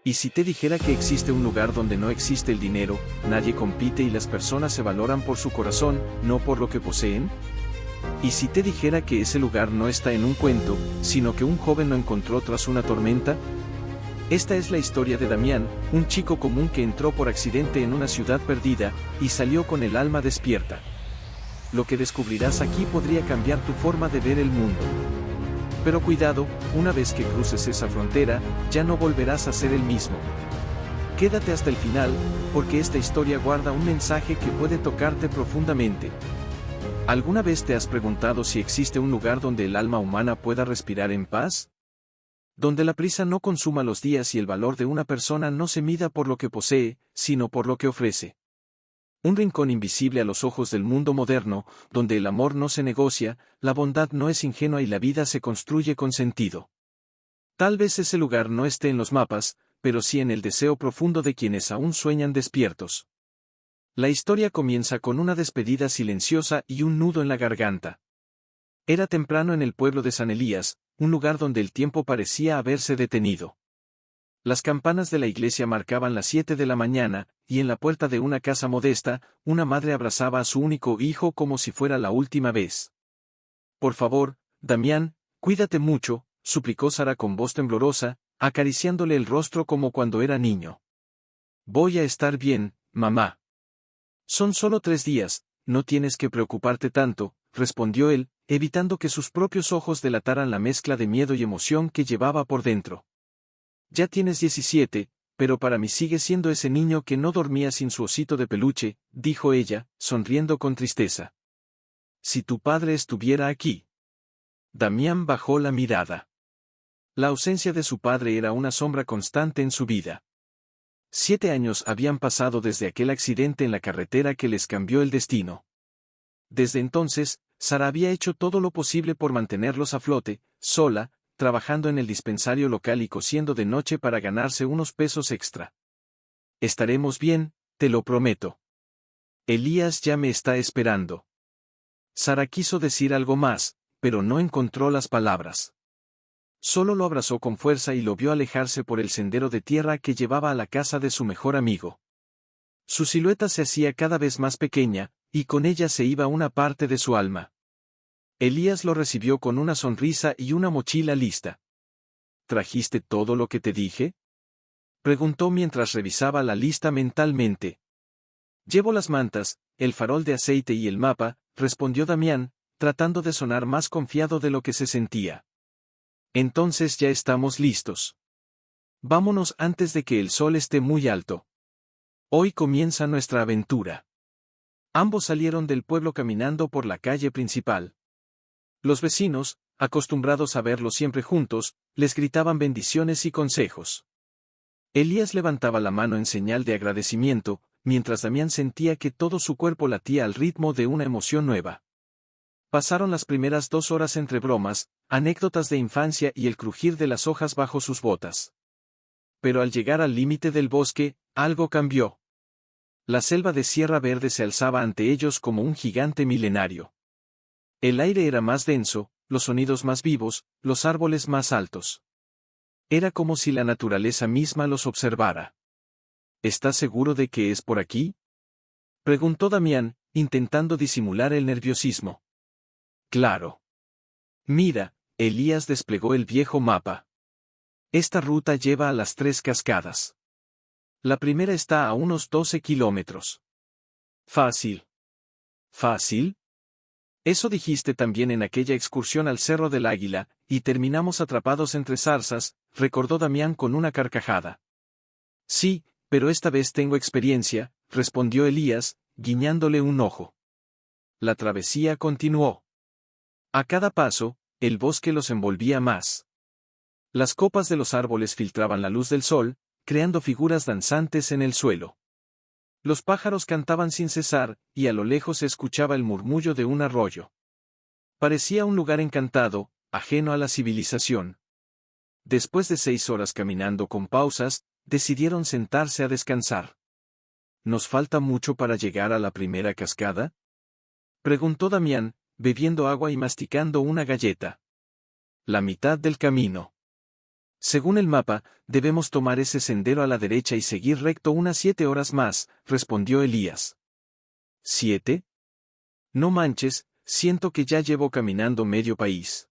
¿Y si te dijera que existe un lugar donde no existe el dinero, nadie compite y las personas se valoran por su corazón, no por lo que poseen? ¿Y si te dijera que ese lugar no está en un cuento, sino que un joven lo encontró tras una tormenta? Esta es la historia de Damián, un chico común que entró por accidente en una ciudad perdida, y salió con el alma despierta. Lo que descubrirás aquí podría cambiar tu forma de ver el mundo. Pero cuidado, una vez que cruces esa frontera, ya no volverás a ser el mismo. Quédate hasta el final, porque esta historia guarda un mensaje que puede tocarte profundamente. ¿Alguna vez te has preguntado si existe un lugar donde el alma humana pueda respirar en paz? Donde la prisa no consuma los días y el valor de una persona no se mida por lo que posee, sino por lo que ofrece. Un rincón invisible a los ojos del mundo moderno, donde el amor no se negocia, la bondad no es ingenua y la vida se construye con sentido. Tal vez ese lugar no esté en los mapas, pero sí en el deseo profundo de quienes aún sueñan despiertos. La historia comienza con una despedida silenciosa y un nudo en la garganta. Era temprano en el pueblo de San Elías, un lugar donde el tiempo parecía haberse detenido. Las campanas de la iglesia marcaban las 7 de la mañana, y en la puerta de una casa modesta, una madre abrazaba a su único hijo como si fuera la última vez. «Por favor, Damián, cuídate mucho», suplicó Sara con voz temblorosa, acariciándole el rostro como cuando era niño. «Voy a estar bien, mamá. Son solo 3 días, no tienes que preocuparte tanto», respondió él, evitando que sus propios ojos delataran la mezcla de miedo y emoción que llevaba por dentro. «Ya tienes 17, pero para mí sigue siendo ese niño que no dormía sin su osito de peluche», dijo ella, sonriendo con tristeza. «Si tu padre estuviera aquí». Damián bajó la mirada. La ausencia de su padre era una sombra constante en su vida. 7 años habían pasado desde aquel accidente en la carretera que les cambió el destino. Desde entonces, Sara había hecho todo lo posible por mantenerlos a flote, sola, trabajando en el dispensario local y cosiendo de noche para ganarse unos pesos extra. «Estaremos bien, te lo prometo. Elías ya me está esperando». Sara quiso decir algo más, pero no encontró las palabras. Solo lo abrazó con fuerza y lo vio alejarse por el sendero de tierra que llevaba a la casa de su mejor amigo. Su silueta se hacía cada vez más pequeña, y con ella se iba una parte de su alma. Elías lo recibió con una sonrisa y una mochila lista. «¿Trajiste todo lo que te dije?», preguntó mientras revisaba la lista mentalmente. «Llevo las mantas, el farol de aceite y el mapa», respondió Damián, tratando de sonar más confiado de lo que se sentía. «Entonces ya estamos listos. Vámonos antes de que el sol esté muy alto. Hoy comienza nuestra aventura». Ambos salieron del pueblo caminando por la calle principal. Los vecinos, acostumbrados a verlos siempre juntos, les gritaban bendiciones y consejos. Elías levantaba la mano en señal de agradecimiento, mientras Damián sentía que todo su cuerpo latía al ritmo de una emoción nueva. Pasaron las primeras 2 horas entre bromas, anécdotas de infancia y el crujir de las hojas bajo sus botas. Pero al llegar al límite del bosque, algo cambió. La selva de Sierra Verde se alzaba ante ellos como un gigante milenario. El aire era más denso, los sonidos más vivos, los árboles más altos. Era como si la naturaleza misma los observara. «¿Estás seguro de que es por aquí?», preguntó Damián, intentando disimular el nerviosismo. «Claro. Mira», Elías desplegó el viejo mapa. «Esta ruta lleva a las 3 cascadas. La primera está a unos 12 kilómetros. Fácil». «¿Fácil? Eso dijiste también en aquella excursión al Cerro del Águila, y terminamos atrapados entre zarzas», recordó Damián con una carcajada. «Sí, pero esta vez tengo experiencia», respondió Elías, guiñándole un ojo. La travesía continuó. A cada paso, el bosque los envolvía más. Las copas de los árboles filtraban la luz del sol, creando figuras danzantes en el suelo. Los pájaros cantaban sin cesar, y a lo lejos se escuchaba el murmullo de un arroyo. Parecía un lugar encantado, ajeno a la civilización. Después de 6 horas caminando con pausas, decidieron sentarse a descansar. «¿Nos falta mucho para llegar a la primera cascada?», preguntó Damián, bebiendo agua y masticando una galleta. «La mitad del camino». Según el mapa, debemos tomar ese sendero a la derecha y seguir recto unas 7 horas más, respondió Elías. ¿7? No manches, siento que ya llevo caminando medio país.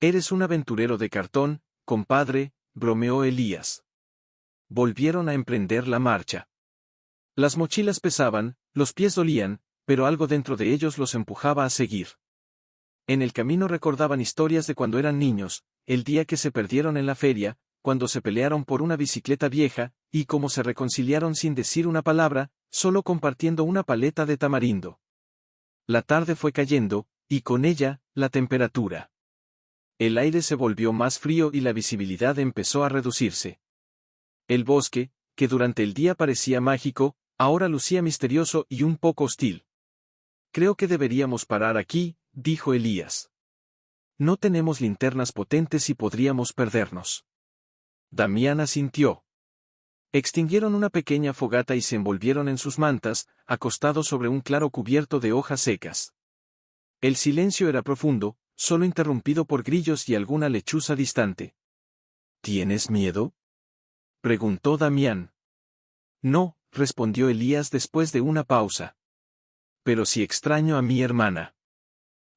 Eres un aventurero de cartón, compadre, bromeó Elías. Volvieron a emprender la marcha. Las mochilas pesaban, los pies dolían, pero algo dentro de ellos los empujaba a seguir. En el camino recordaban historias de cuando eran niños, el día que se perdieron en la feria, cuando se pelearon por una bicicleta vieja, y cómo se reconciliaron sin decir una palabra, solo compartiendo una paleta de tamarindo. La tarde fue cayendo, y con ella, la temperatura. El aire se volvió más frío y la visibilidad empezó a reducirse. El bosque, que durante el día parecía mágico, ahora lucía misterioso y un poco hostil. Creo que deberíamos parar aquí, dijo Elías. No tenemos linternas potentes y podríamos perdernos. Damián asintió. Extinguieron una pequeña fogata y se envolvieron en sus mantas, acostados sobre un claro cubierto de hojas secas. El silencio era profundo, solo interrumpido por grillos y alguna lechuza distante. ¿Tienes miedo?, preguntó Damián. No, respondió Elías después de una pausa. Pero sí extraño a mi hermana.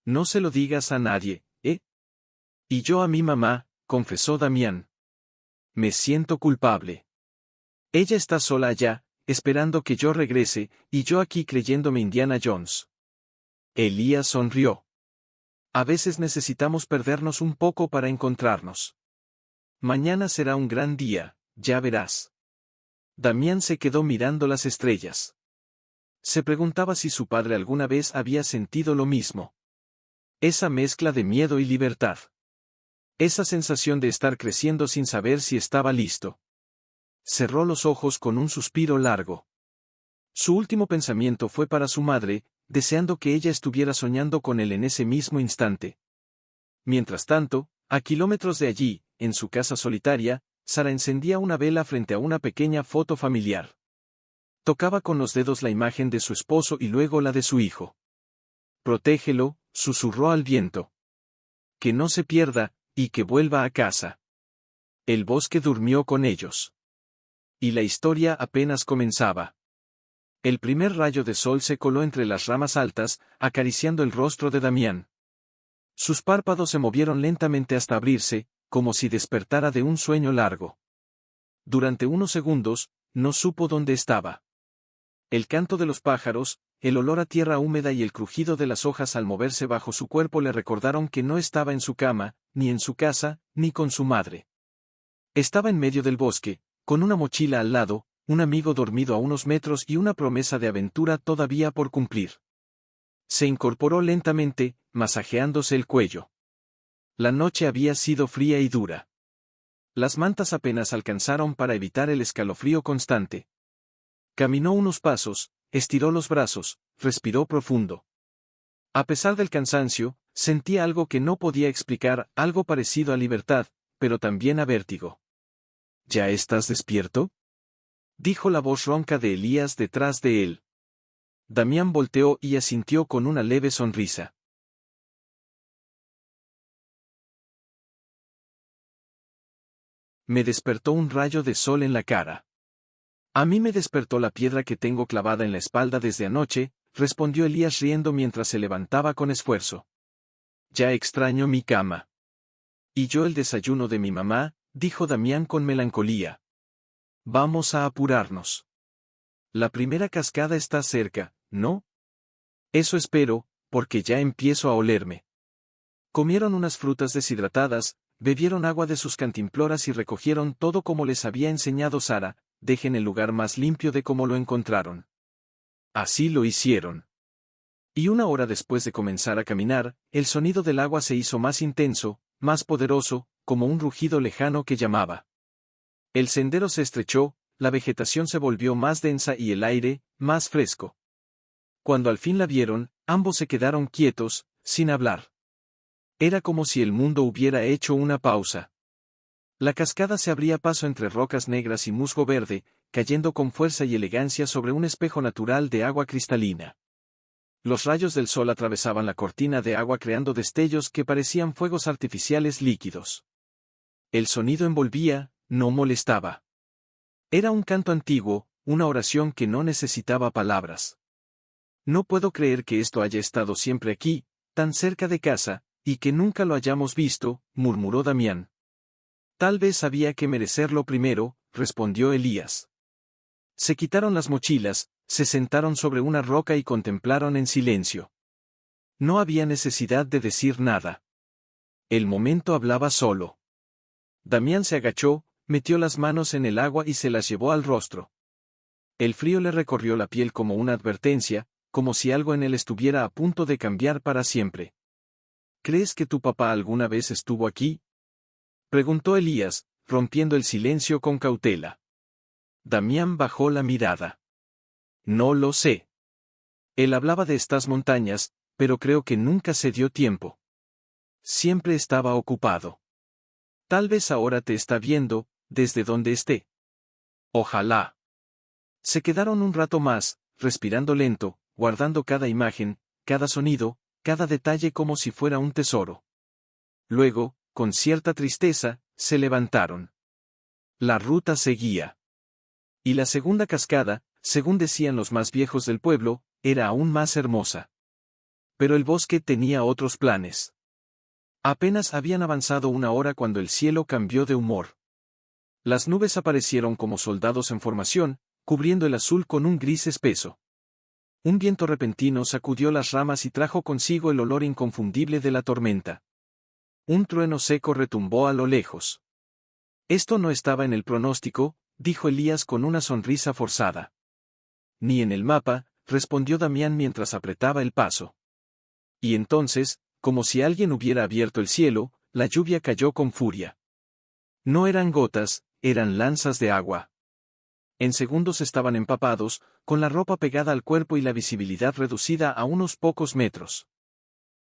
No se lo digas a nadie, ¿eh? Y yo a mi mamá, confesó Damián. Me siento culpable. Ella está sola allá, esperando que yo regrese, y yo aquí creyéndome Indiana Jones. Elías sonrió. A veces necesitamos perdernos un poco para encontrarnos. Mañana será un gran día, ya verás. Damián se quedó mirando las estrellas. Se preguntaba si su padre alguna vez había sentido lo mismo. Esa mezcla de miedo y libertad. Esa sensación de estar creciendo sin saber si estaba listo. Cerró los ojos con un suspiro largo. Su último pensamiento fue para su madre, deseando que ella estuviera soñando con él en ese mismo instante. Mientras tanto, a kilómetros de allí, en su casa solitaria, Sara encendía una vela frente a una pequeña foto familiar. Tocaba con los dedos la imagen de su esposo y luego la de su hijo. Protégelo, susurró al viento. Que no se pierda, y que vuelva a casa. El bosque durmió con ellos. Y la historia apenas comenzaba. El primer rayo de sol se coló entre las ramas altas, acariciando el rostro de Damián. Sus párpados se movieron lentamente hasta abrirse, como si despertara de un sueño largo. Durante unos segundos, no supo dónde estaba. El canto de los pájaros, el olor a tierra húmeda y el crujido de las hojas al moverse bajo su cuerpo le recordaron que no estaba en su cama, ni en su casa, ni con su madre. Estaba en medio del bosque, con una mochila al lado, un amigo dormido a unos metros y una promesa de aventura todavía por cumplir. Se incorporó lentamente, masajeándose el cuello. La noche había sido fría y dura. Las mantas apenas alcanzaron para evitar el escalofrío constante. Caminó unos pasos, estiró los brazos, respiró profundo. A pesar del cansancio, sentía algo que no podía explicar, algo parecido a libertad, pero también a vértigo. ¿Ya estás despierto?, dijo la voz ronca de Elías detrás de él. Damián volteó y asintió con una leve sonrisa. Me despertó un rayo de sol en la cara. A mí me despertó la piedra que tengo clavada en la espalda desde anoche, respondió Elías riendo mientras se levantaba con esfuerzo. Ya extraño mi cama. Y yo el desayuno de mi mamá, dijo Damián con melancolía. Vamos a apurarnos. La primera cascada está cerca, ¿no? Eso espero, porque ya empiezo a olerme. Comieron unas frutas deshidratadas, bebieron agua de sus cantimploras y recogieron todo como les había enseñado Sara, dejen el lugar más limpio de como lo encontraron. Así lo hicieron. Y una hora después de comenzar a caminar, el sonido del agua se hizo más intenso, más poderoso, como un rugido lejano que llamaba. El sendero se estrechó, la vegetación se volvió más densa y el aire, más fresco. Cuando al fin la vieron, ambos se quedaron quietos, sin hablar. Era como si el mundo hubiera hecho una pausa. La cascada se abría paso entre rocas negras y musgo verde, cayendo con fuerza y elegancia sobre un espejo natural de agua cristalina. Los rayos del sol atravesaban la cortina de agua creando destellos que parecían fuegos artificiales líquidos. El sonido envolvía, no molestaba. Era un canto antiguo, una oración que no necesitaba palabras. No puedo creer que esto haya estado siempre aquí, tan cerca de casa, y que nunca lo hayamos visto, murmuró Damián. Tal vez había que merecerlo primero, respondió Elías. Se quitaron las mochilas, se sentaron sobre una roca y contemplaron en silencio. No había necesidad de decir nada. El momento hablaba solo. Damián se agachó, metió las manos en el agua y se las llevó al rostro. El frío le recorrió la piel como una advertencia, como si algo en él estuviera a punto de cambiar para siempre. ¿Crees que tu papá alguna vez estuvo aquí?, preguntó Elías, rompiendo el silencio con cautela. Damián bajó la mirada. No lo sé. Él hablaba de estas montañas, pero creo que nunca se dio tiempo. Siempre estaba ocupado. Tal vez ahora te está viendo, desde donde esté. Ojalá. Se quedaron un rato más, respirando lento, guardando cada imagen, cada sonido, cada detalle como si fuera un tesoro. Luego, con cierta tristeza, se levantaron. La ruta seguía. Y la segunda cascada, según decían los más viejos del pueblo, era aún más hermosa. Pero el bosque tenía otros planes. Apenas habían avanzado una hora cuando el cielo cambió de humor. Las nubes aparecieron como soldados en formación, cubriendo el azul con un gris espeso. Un viento repentino sacudió las ramas y trajo consigo el olor inconfundible de la tormenta. Un trueno seco retumbó a lo lejos. Esto no estaba en el pronóstico, dijo Elías con una sonrisa forzada. Ni en el mapa, respondió Damián mientras apretaba el paso. Y entonces, como si alguien hubiera abierto el cielo, la lluvia cayó con furia. No eran gotas, eran lanzas de agua. En segundos estaban empapados, con la ropa pegada al cuerpo y la visibilidad reducida a unos pocos metros.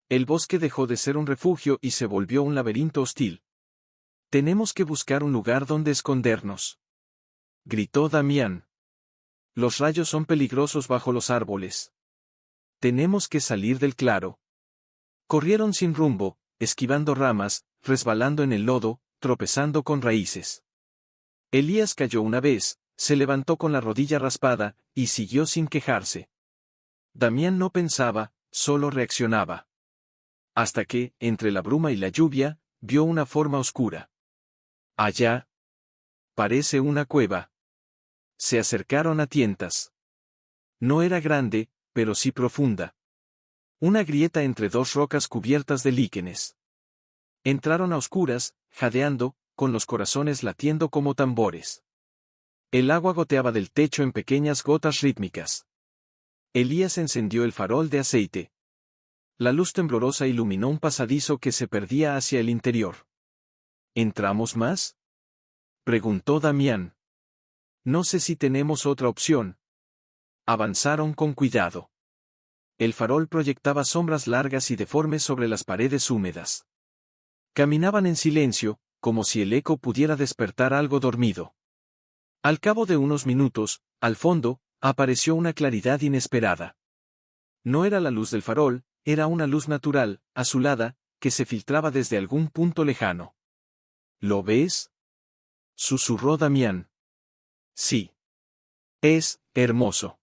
El bosque dejó de ser un refugio y se volvió un laberinto hostil. Tenemos que buscar un lugar donde escondernos, gritó Damián. Los rayos son peligrosos bajo los árboles. Tenemos que salir del claro. Corrieron sin rumbo, esquivando ramas, resbalando en el lodo, tropezando con raíces. Elías cayó una vez, se levantó con la rodilla raspada, y siguió sin quejarse. Damián no pensaba, solo reaccionaba. Hasta que, entre la bruma y la lluvia, vio una forma oscura. Allá. Parece una cueva. Se acercaron a tientas. No era grande, pero sí profunda. Una grieta entre dos rocas cubiertas de líquenes. Entraron a oscuras, jadeando, con los corazones latiendo como tambores. El agua goteaba del techo en pequeñas gotas rítmicas. Elías encendió el farol de aceite. La luz temblorosa iluminó un pasadizo que se perdía hacia el interior. ¿Entramos más?, preguntó Damián. No sé si tenemos otra opción. Avanzaron con cuidado. El farol proyectaba sombras largas y deformes sobre las paredes húmedas. Caminaban en silencio, como si el eco pudiera despertar algo dormido. Al cabo de unos minutos, al fondo, apareció una claridad inesperada. No era la luz del farol, era una luz natural, azulada, que se filtraba desde algún punto lejano. ¿Lo ves?, susurró Damián. Sí. Es hermoso.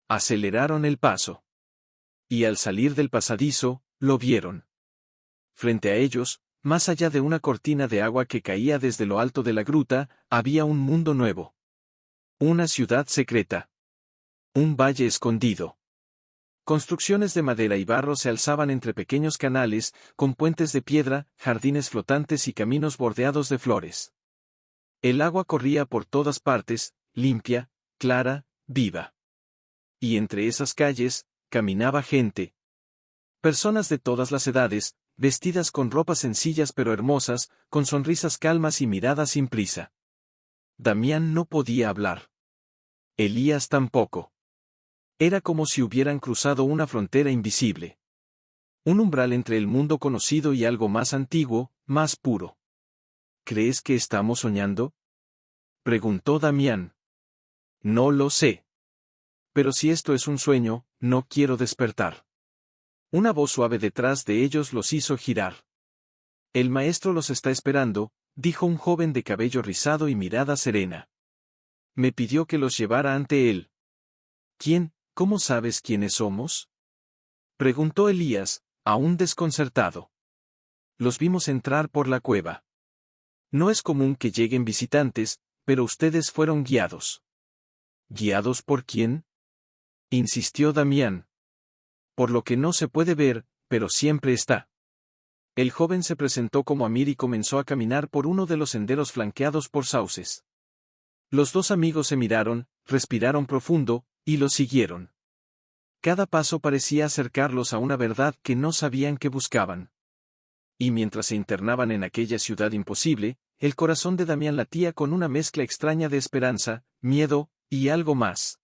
Aceleraron el paso. Y al salir del pasadizo, lo vieron. Frente a ellos, más allá de una cortina de agua que caía desde lo alto de la gruta, había un mundo nuevo. Una ciudad secreta. Un valle escondido. Construcciones de madera y barro se alzaban entre pequeños canales, con puentes de piedra, jardines flotantes y caminos bordeados de flores. El agua corría por todas partes, limpia, clara, viva. Y entre esas calles, caminaba gente. Personas de todas las edades, vestidas con ropas sencillas pero hermosas, con sonrisas calmas y miradas sin prisa. Damián no podía hablar. Elías tampoco. Era como si hubieran cruzado una frontera invisible. Un umbral entre el mundo conocido y algo más antiguo, más puro. ¿Crees que estamos soñando?, preguntó Damián. No lo sé. Pero si esto es un sueño, no quiero despertar. Una voz suave detrás de ellos los hizo girar. El maestro los está esperando, dijo un joven de cabello rizado y mirada serena. Me pidió que los llevara ante él. ¿Quién? ¿Cómo sabes quiénes somos? Preguntó Elías, aún desconcertado. Los vimos entrar por la cueva. No es común que lleguen visitantes, pero ustedes fueron guiados. ¿Guiados por quién? Insistió Damián. Por lo que no se puede ver, pero siempre está. El joven se presentó como Amir y comenzó a caminar por uno de los senderos flanqueados por sauces. Los dos amigos se miraron, respiraron profundo, y lo siguieron. Cada paso parecía acercarlos a una verdad que no sabían que buscaban. Y mientras se internaban en aquella ciudad imposible, el corazón de Damián latía con una mezcla extraña de esperanza, miedo, y algo más.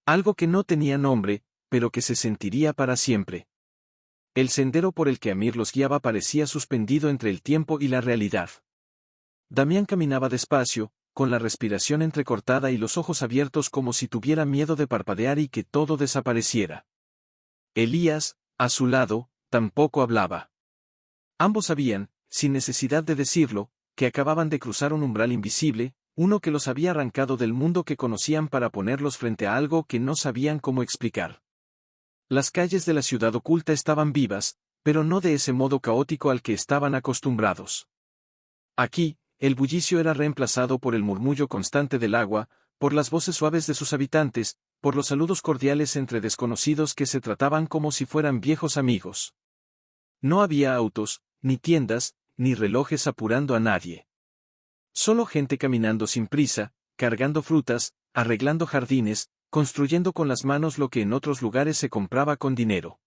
Algo que no tenía nombre, pero que se sentiría para siempre. El sendero por el que Amir los guiaba parecía suspendido entre el tiempo y la realidad. Damián caminaba despacio, con la respiración entrecortada y los ojos abiertos como si tuviera miedo de parpadear y que todo desapareciera. Elías, a su lado, tampoco hablaba. Ambos sabían, sin necesidad de decirlo, que acababan de cruzar un umbral invisible, uno que los había arrancado del mundo que conocían para ponerlos frente a algo que no sabían cómo explicar. Las calles de la ciudad oculta estaban vivas, pero no de ese modo caótico al que estaban acostumbrados. Aquí, el bullicio era reemplazado por el murmullo constante del agua, por las voces suaves de sus habitantes, por los saludos cordiales entre desconocidos que se trataban como si fueran viejos amigos. No había autos, ni tiendas, ni relojes apurando a nadie. Solo gente caminando sin prisa, cargando frutas, arreglando jardines, construyendo con las manos lo que en otros lugares se compraba con dinero.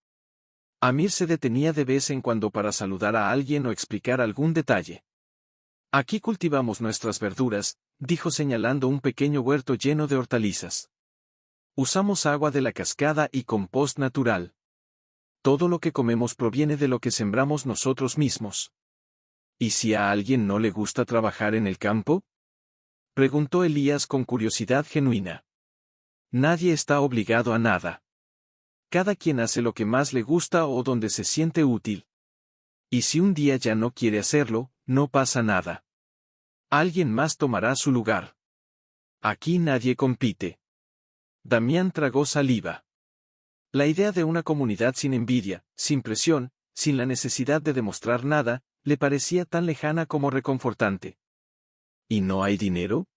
Amir se detenía de vez en cuando para saludar a alguien o explicar algún detalle. Aquí cultivamos nuestras verduras, dijo señalando un pequeño huerto lleno de hortalizas. Usamos agua de la cascada y compost natural. Todo lo que comemos proviene de lo que sembramos nosotros mismos. ¿Y si a alguien no le gusta trabajar en el campo? Preguntó Elías con curiosidad genuina. Nadie está obligado a nada. Cada quien hace lo que más le gusta o donde se siente útil. Y si un día ya no quiere hacerlo, no pasa nada. Alguien más tomará su lugar. Aquí nadie compite. Damián tragó saliva. La idea de una comunidad sin envidia, sin presión, sin la necesidad de demostrar nada, le parecía tan lejana como reconfortante. ¿Y no hay dinero?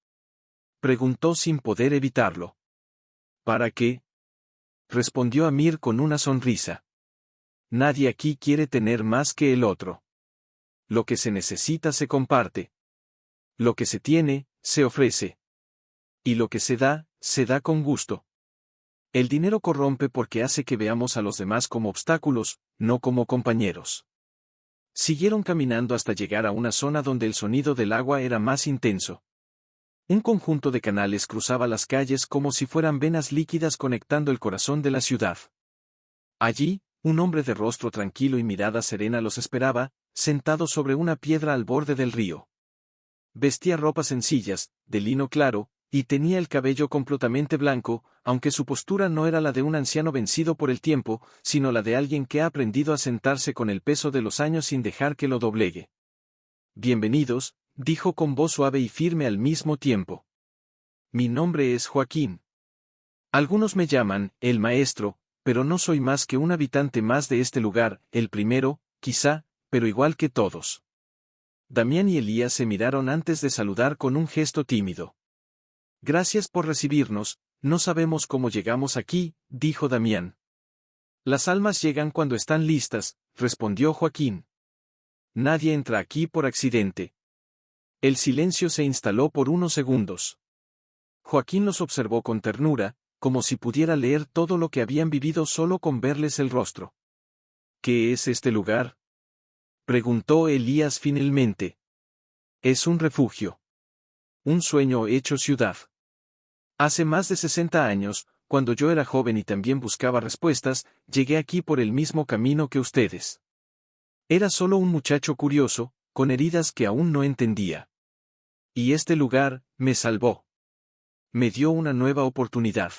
Preguntó sin poder evitarlo. ¿Para qué? Respondió Amir con una sonrisa. Nadie aquí quiere tener más que el otro. Lo que se necesita se comparte. Lo que se tiene, se ofrece. Y lo que se da con gusto. El dinero corrompe porque hace que veamos a los demás como obstáculos, no como compañeros. Siguieron caminando hasta llegar a una zona donde el sonido del agua era más intenso. Un conjunto de canales cruzaba las calles como si fueran venas líquidas conectando el corazón de la ciudad. Allí, un hombre de rostro tranquilo y mirada serena los esperaba, sentado sobre una piedra al borde del río. Vestía ropas sencillas, de lino claro, y tenía el cabello completamente blanco, aunque su postura no era la de un anciano vencido por el tiempo, sino la de alguien que ha aprendido a sentarse con el peso de los años sin dejar que lo doblegue. Bienvenidos, dijo con voz suave y firme al mismo tiempo. Mi nombre es Joaquín. Algunos me llaman, el maestro, pero no soy más que un habitante más de este lugar, el primero, quizá, pero igual que todos. Damián y Elías se miraron antes de saludar con un gesto tímido. Gracias por recibirnos, no sabemos cómo llegamos aquí, dijo Damián. Las almas llegan cuando están listas, respondió Joaquín. Nadie entra aquí por accidente. El silencio se instaló por unos segundos. Joaquín los observó con ternura, como si pudiera leer todo lo que habían vivido solo con verles el rostro. ¿Qué es este lugar? Preguntó Elías finalmente. Es un refugio. Un sueño hecho ciudad. Hace más de 60 años, cuando yo era joven y también buscaba respuestas, llegué aquí por el mismo camino que ustedes. Era solo un muchacho curioso, con heridas que aún no entendía. Y este lugar, me salvó. Me dio una nueva oportunidad.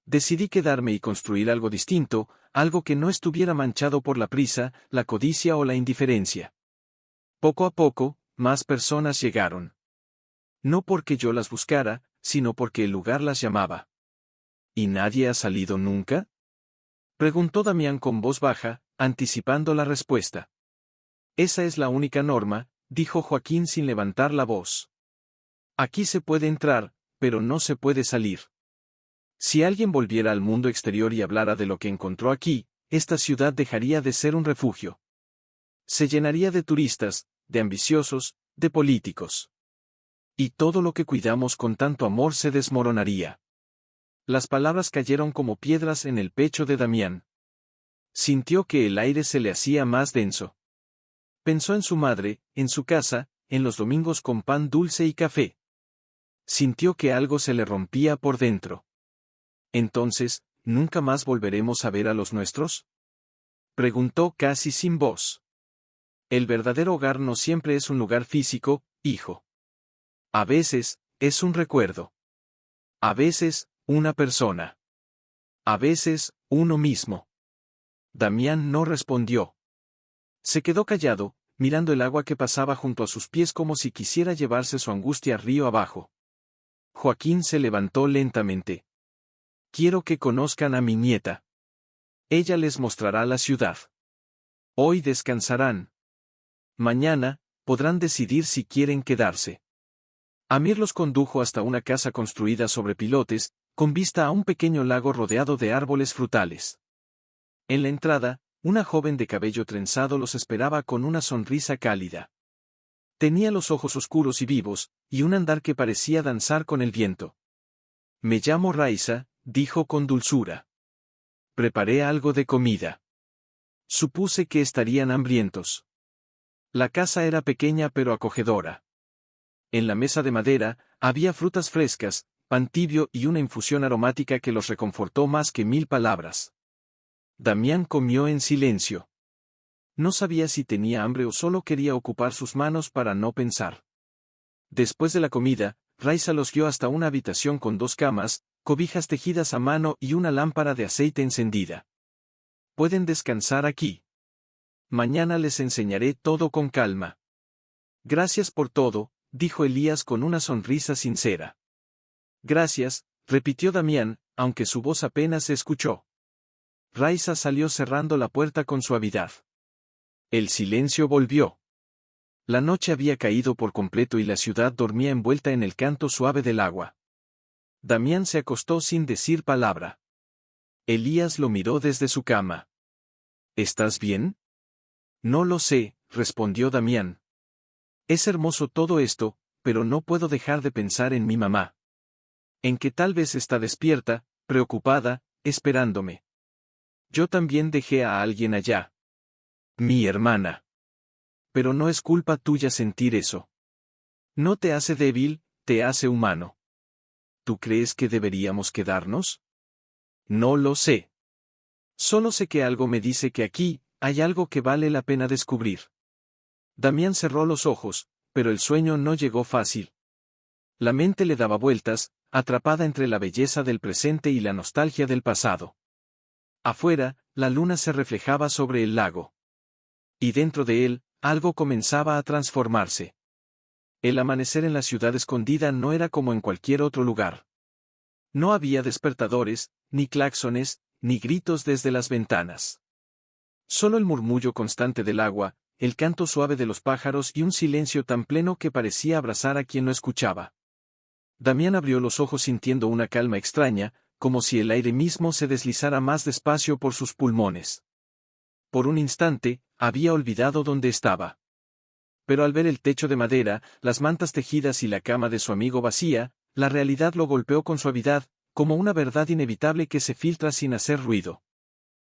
Decidí quedarme y construir algo distinto, algo que no estuviera manchado por la prisa, la codicia o la indiferencia. Poco a poco, más personas llegaron. No porque yo las buscara, sino porque el lugar las llamaba. ¿Y nadie ha salido nunca?, preguntó Damián con voz baja, anticipando la respuesta. Esa es la única norma, dijo Joaquín sin levantar la voz. Aquí se puede entrar, pero no se puede salir. Si alguien volviera al mundo exterior y hablara de lo que encontró aquí, esta ciudad dejaría de ser un refugio. Se llenaría de turistas, de ambiciosos, de políticos. Y todo lo que cuidamos con tanto amor se desmoronaría. Las palabras cayeron como piedras en el pecho de Damián. Sintió que el aire se le hacía más denso. Pensó en su madre, en su casa, en los domingos con pan dulce y café. Sintió que algo se le rompía por dentro. Entonces, ¿nunca más volveremos a ver a los nuestros?, preguntó casi sin voz. El verdadero hogar no siempre es un lugar físico, hijo. A veces, es un recuerdo. A veces, una persona. A veces, uno mismo. Damián no respondió. Se quedó callado, mirando el agua que pasaba junto a sus pies como si quisiera llevarse su angustia río abajo. Joaquín se levantó lentamente. Quiero que conozcan a mi nieta. Ella les mostrará la ciudad. Hoy descansarán. Mañana, podrán decidir si quieren quedarse. Amir los condujo hasta una casa construida sobre pilotes, con vista a un pequeño lago rodeado de árboles frutales. En la entrada, una joven de cabello trenzado los esperaba con una sonrisa cálida. Tenía los ojos oscuros y vivos, y un andar que parecía danzar con el viento. Me llamo Raiza, dijo con dulzura. Preparé algo de comida. Supuse que estarían hambrientos. La casa era pequeña pero acogedora. En la mesa de madera, había frutas frescas, pan tibio y una infusión aromática que los reconfortó más que 1000 palabras. Damián comió en silencio. No sabía si tenía hambre o solo quería ocupar sus manos para no pensar. Después de la comida, Raiza los guió hasta una habitación con 2 camas, cobijas tejidas a mano y una lámpara de aceite encendida. Pueden descansar aquí. Mañana les enseñaré todo con calma. Gracias por todo, dijo Elías con una sonrisa sincera. Gracias, repitió Damián, aunque su voz apenas se escuchó. Raiza salió cerrando la puerta con suavidad. El silencio volvió. La noche había caído por completo y la ciudad dormía envuelta en el canto suave del agua. Damián se acostó sin decir palabra. Elías lo miró desde su cama. ¿Estás bien? No lo sé, respondió Damián. Es hermoso todo esto, pero no puedo dejar de pensar en mi mamá. En que tal vez está despierta, preocupada, esperándome. Yo también dejé a alguien allá. Mi hermana. Pero no es culpa tuya sentir eso. No te hace débil, te hace humano. ¿Tú crees que deberíamos quedarnos? No lo sé. Solo sé que algo me dice que aquí, hay algo que vale la pena descubrir. Damián cerró los ojos, pero el sueño no llegó fácil. La mente le daba vueltas, atrapada entre la belleza del presente y la nostalgia del pasado. Afuera, la luna se reflejaba sobre el lago. Y dentro de él, algo comenzaba a transformarse. El amanecer en la ciudad escondida no era como en cualquier otro lugar. No había despertadores, ni claxones, ni gritos desde las ventanas. Solo el murmullo constante del agua, el canto suave de los pájaros y un silencio tan pleno que parecía abrazar a quien lo escuchaba. Damián abrió los ojos sintiendo una calma extraña, como si el aire mismo se deslizara más despacio por sus pulmones. Por un instante, había olvidado dónde estaba. Pero al ver el techo de madera, las mantas tejidas y la cama de su amigo vacía, la realidad lo golpeó con suavidad, como una verdad inevitable que se filtra sin hacer ruido.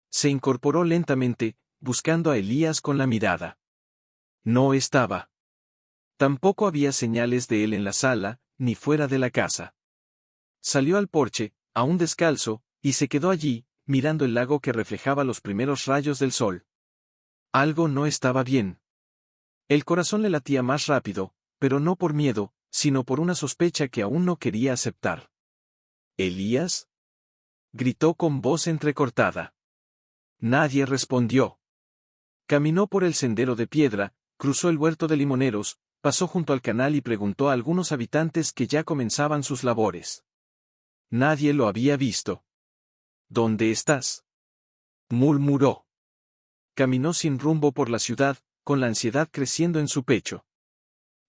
Se incorporó lentamente, buscando a Elías con la mirada. No estaba. Tampoco había señales de él en la sala, ni fuera de la casa. Salió al porche, aún descalzo, y se quedó allí, mirando el lago que reflejaba los primeros rayos del sol. Algo no estaba bien. El corazón le latía más rápido, pero no por miedo, sino por una sospecha que aún no quería aceptar. ¿Elías?, gritó con voz entrecortada. Nadie respondió. Caminó por el sendero de piedra, cruzó el huerto de limoneros, Pasó junto al canal y preguntó a algunos habitantes que ya comenzaban sus labores. Nadie lo había visto. ¿Dónde estás?, murmuró. Caminó sin rumbo por la ciudad, con la ansiedad creciendo en su pecho.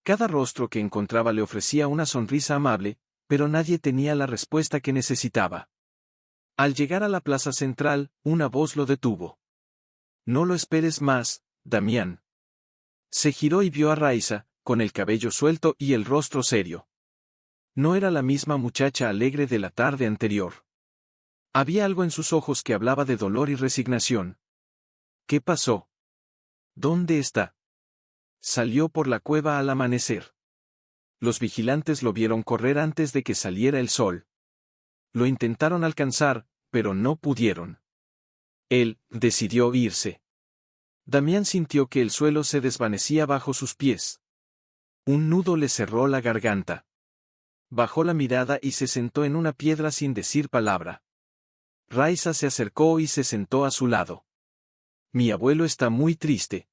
Cada rostro que encontraba le ofrecía una sonrisa amable, pero nadie tenía la respuesta que necesitaba. Al llegar a la plaza central, una voz lo detuvo. No lo esperes más, Damián. Se giró y vio a Raiza, con el cabello suelto y el rostro serio. No era la misma muchacha alegre de la tarde anterior. Había algo en sus ojos que hablaba de dolor y resignación. ¿Qué pasó? ¿Dónde está? Salió por la cueva al amanecer. Los vigilantes lo vieron correr antes de que saliera el sol. Lo intentaron alcanzar, pero no pudieron. Él decidió irse. Damián sintió que el suelo se desvanecía bajo sus pies. Un nudo le cerró la garganta. Bajó la mirada y se sentó en una piedra sin decir palabra. Raiza se acercó y se sentó a su lado. Mi abuelo está muy triste.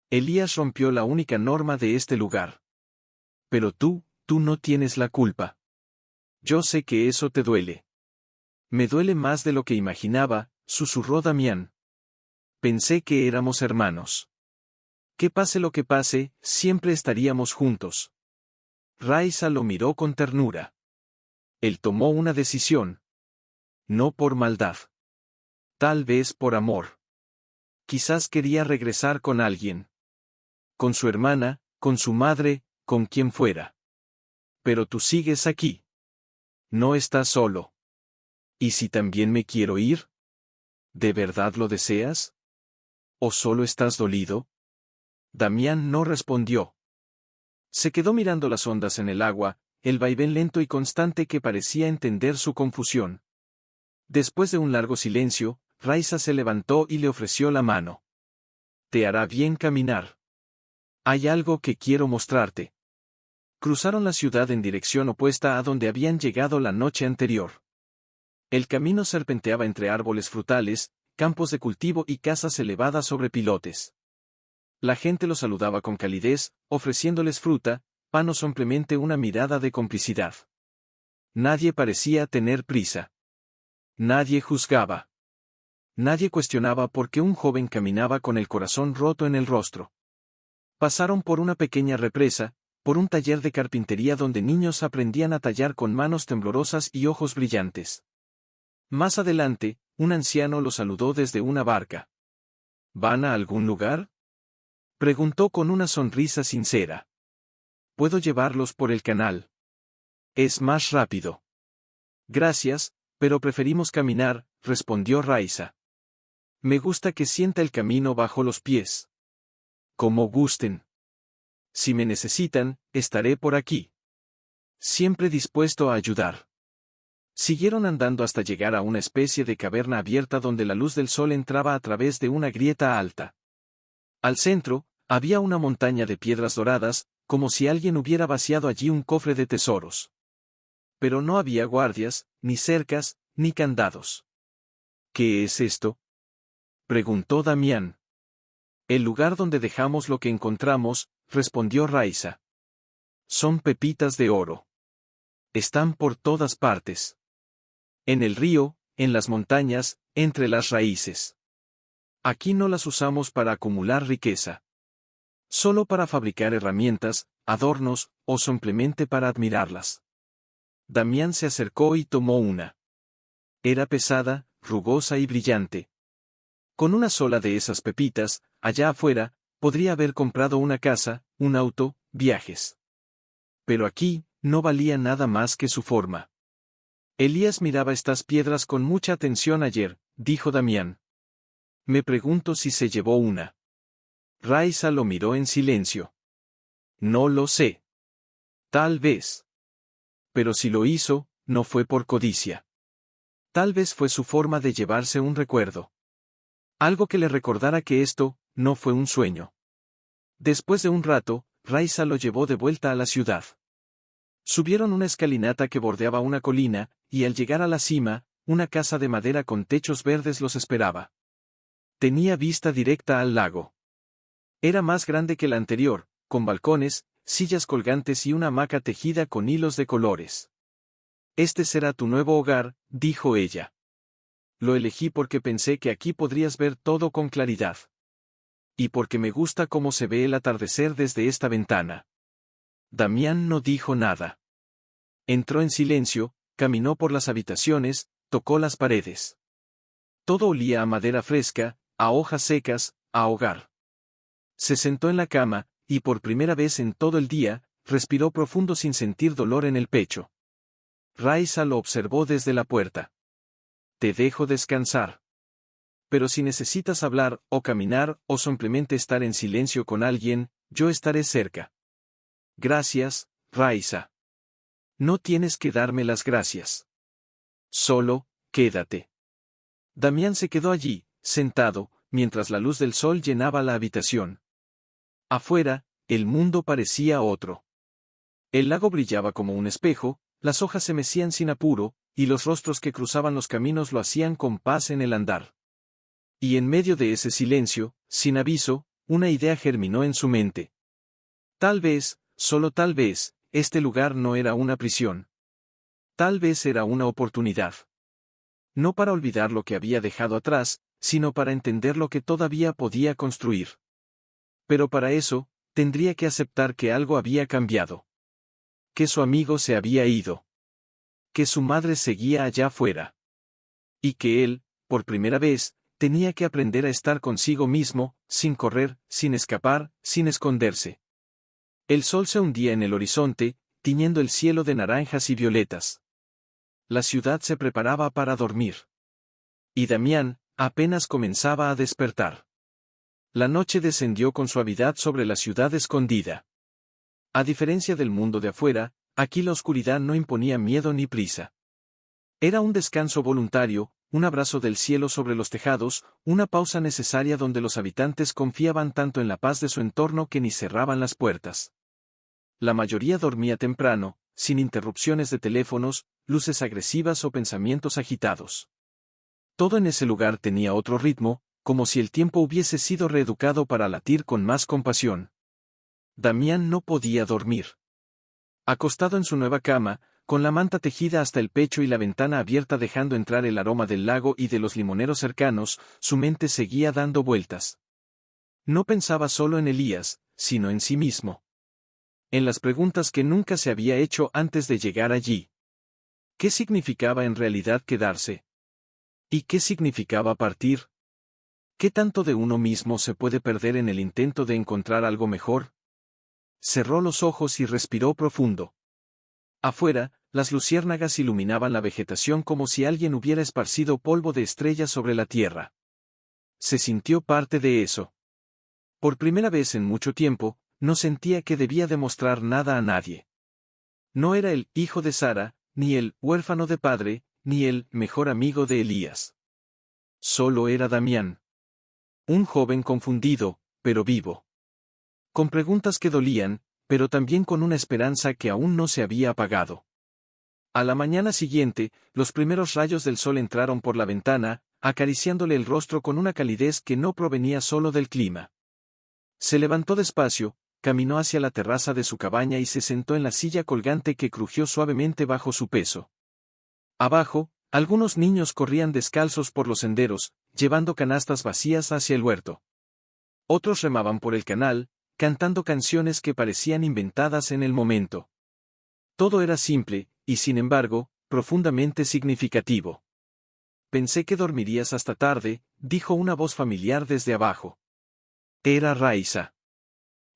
Elías rompió la única norma de este lugar. Pero tú no tienes la culpa. Yo sé que eso te duele. Me duele más de lo que imaginaba, susurró Damián. Pensé que éramos hermanos. Que pase lo que pase, siempre estaríamos juntos. Raiza lo miró con ternura. Él tomó una decisión. No por maldad. Tal vez por amor. Quizás quería regresar con alguien. Con su hermana, con su madre, con quien fuera. Pero tú sigues aquí. No estás solo. ¿Y si también me quiero ir? ¿De verdad lo deseas? ¿O solo estás dolido? Damián no respondió. Se quedó mirando las ondas en el agua, el vaivén lento y constante que parecía entender su confusión. Después de un largo silencio, Raiza se levantó y le ofreció la mano. Te hará bien caminar. Hay algo que quiero mostrarte. Cruzaron la ciudad en dirección opuesta a donde habían llegado la noche anterior. El camino serpenteaba entre árboles frutales, campos de cultivo y casas elevadas sobre pilotes. La gente los saludaba con calidez, ofreciéndoles fruta, pan o simplemente una mirada de complicidad. Nadie parecía tener prisa. Nadie juzgaba. Nadie cuestionaba por qué un joven caminaba con el corazón roto en el rostro. Pasaron por una pequeña represa, por un taller de carpintería donde niños aprendían a tallar con manos temblorosas y ojos brillantes. Más adelante, un anciano lo saludó desde una barca. ¿Van a algún lugar?, preguntó con una sonrisa sincera. Puedo llevarlos por el canal. Es más rápido. Gracias, pero preferimos caminar, respondió Raiza. Me gusta que sienta el camino bajo los pies. Como gusten. Si me necesitan, estaré por aquí. Siempre dispuesto a ayudar. Siguieron andando hasta llegar a una especie de caverna abierta donde la luz del sol entraba a través de una grieta alta. Al centro, había una montaña de piedras doradas, como si alguien hubiera vaciado allí un cofre de tesoros. Pero no había guardias, ni cercas, ni candados. ¿Qué es esto?, preguntó Damián. El lugar donde dejamos lo que encontramos, respondió Raiza. Son pepitas de oro. Están por todas partes. En el río, en las montañas, entre las raíces. Aquí no las usamos para acumular riqueza. Solo para fabricar herramientas, adornos, o simplemente para admirarlas. Damián se acercó y tomó una. Era pesada, rugosa y brillante. Con una sola de esas pepitas, allá afuera, podría haber comprado una casa, un auto, viajes. Pero aquí, no valía nada más que su forma. Elías miraba estas piedras con mucha atención ayer, dijo Damián. Me pregunto si se llevó una. Raiza lo miró en silencio. No lo sé. Tal vez. Pero si lo hizo, no fue por codicia. Tal vez fue su forma de llevarse un recuerdo. Algo que le recordara que esto, no fue un sueño. Después de un rato, Raiza lo llevó de vuelta a la ciudad. Subieron una escalinata que bordeaba una colina, y al llegar a la cima, una casa de madera con techos verdes los esperaba. Tenía vista directa al lago. Era más grande que la anterior, con balcones, sillas colgantes y una hamaca tejida con hilos de colores. Este será tu nuevo hogar, dijo ella. Lo elegí porque pensé que aquí podrías ver todo con claridad. Y porque me gusta cómo se ve el atardecer desde esta ventana. Damián no dijo nada. Entró en silencio, caminó por las habitaciones, tocó las paredes. Todo olía a madera fresca, a hojas secas, a hogar. Se sentó en la cama, y por primera vez en todo el día, respiró profundo sin sentir dolor en el pecho. Raisa lo observó desde la puerta. Te dejo descansar. Pero si necesitas hablar, o caminar, o simplemente estar en silencio con alguien, yo estaré cerca. Gracias, Raisa. No tienes que darme las gracias. Solo, quédate. Damián se quedó allí, sentado, mientras la luz del sol llenaba la habitación. Afuera, el mundo parecía otro. El lago brillaba como un espejo, las hojas se mecían sin apuro, y los rostros que cruzaban los caminos lo hacían con paz en el andar. Y en medio de ese silencio, sin aviso, una idea germinó en su mente. Tal vez, solo tal vez, este lugar no era una prisión. Tal vez era una oportunidad. No para olvidar lo que había dejado atrás, sino para entender lo que todavía podía construir. Pero para eso, tendría que aceptar que algo había cambiado. Que su amigo se había ido. Que su madre seguía allá afuera. Y que él, por primera vez, tenía que aprender a estar consigo mismo, sin correr, sin escapar, sin esconderse. El sol se hundía en el horizonte, tiñendo el cielo de naranjas y violetas. La ciudad se preparaba para dormir. Y Damián, apenas comenzaba a despertar. La noche descendió con suavidad sobre la ciudad escondida. A diferencia del mundo de afuera, aquí la oscuridad no imponía miedo ni prisa. Era un descanso voluntario, un abrazo del cielo sobre los tejados, una pausa necesaria donde los habitantes confiaban tanto en la paz de su entorno que ni cerraban las puertas. La mayoría dormía temprano, sin interrupciones de teléfonos, luces agresivas o pensamientos agitados. Todo en ese lugar tenía otro ritmo, como si el tiempo hubiese sido reeducado para latir con más compasión. Damián no podía dormir. Acostado en su nueva cama, con la manta tejida hasta el pecho y la ventana abierta dejando entrar el aroma del lago y de los limoneros cercanos, su mente seguía dando vueltas. No pensaba solo en Elías, sino en sí mismo. En las preguntas que nunca se había hecho antes de llegar allí. ¿Qué significaba en realidad quedarse? ¿Y qué significaba partir? ¿Qué tanto de uno mismo se puede perder en el intento de encontrar algo mejor? Cerró los ojos y respiró profundo. Afuera, las luciérnagas iluminaban la vegetación como si alguien hubiera esparcido polvo de estrellas sobre la tierra. Se sintió parte de eso. Por primera vez en mucho tiempo, no sentía que debía demostrar nada a nadie. No era el hijo de Sara, ni el huérfano de padre, ni el mejor amigo de Elías. Solo era Damián. Un joven confundido, pero vivo. Con preguntas que dolían, pero también con una esperanza que aún no se había apagado. A la mañana siguiente, los primeros rayos del sol entraron por la ventana, acariciándole el rostro con una calidez que no provenía solo del clima. Se levantó despacio, caminó hacia la terraza de su cabaña y se sentó en la silla colgante que crujió suavemente bajo su peso. Abajo, algunos niños corrían descalzos por los senderos, llevando canastas vacías hacia el huerto. Otros remaban por el canal, cantando canciones que parecían inventadas en el momento. Todo era simple, y sin embargo, profundamente significativo. Pensé que dormirías hasta tarde, dijo una voz familiar desde abajo. Era Raisa.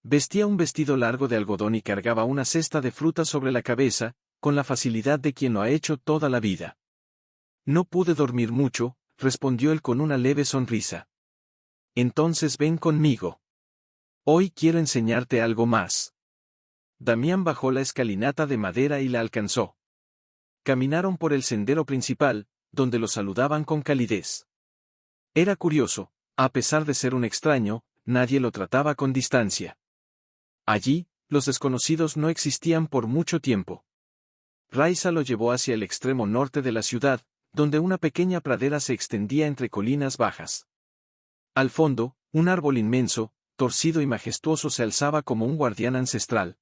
Vestía un vestido largo de algodón y cargaba una cesta de frutas sobre la cabeza, con la facilidad de quien lo ha hecho toda la vida. No pude dormir mucho, respondió él con una leve sonrisa. Entonces ven conmigo. Hoy quiero enseñarte algo más. Damián bajó la escalinata de madera y la alcanzó. Caminaron por el sendero principal, donde lo saludaban con calidez. Era curioso, a pesar de ser un extraño, nadie lo trataba con distancia. Allí, los desconocidos no existían por mucho tiempo. Raisa lo llevó hacia el extremo norte de la ciudad, donde una pequeña pradera se extendía entre colinas bajas. Al fondo, un árbol inmenso, torcido y majestuoso se alzaba como un guardián ancestral.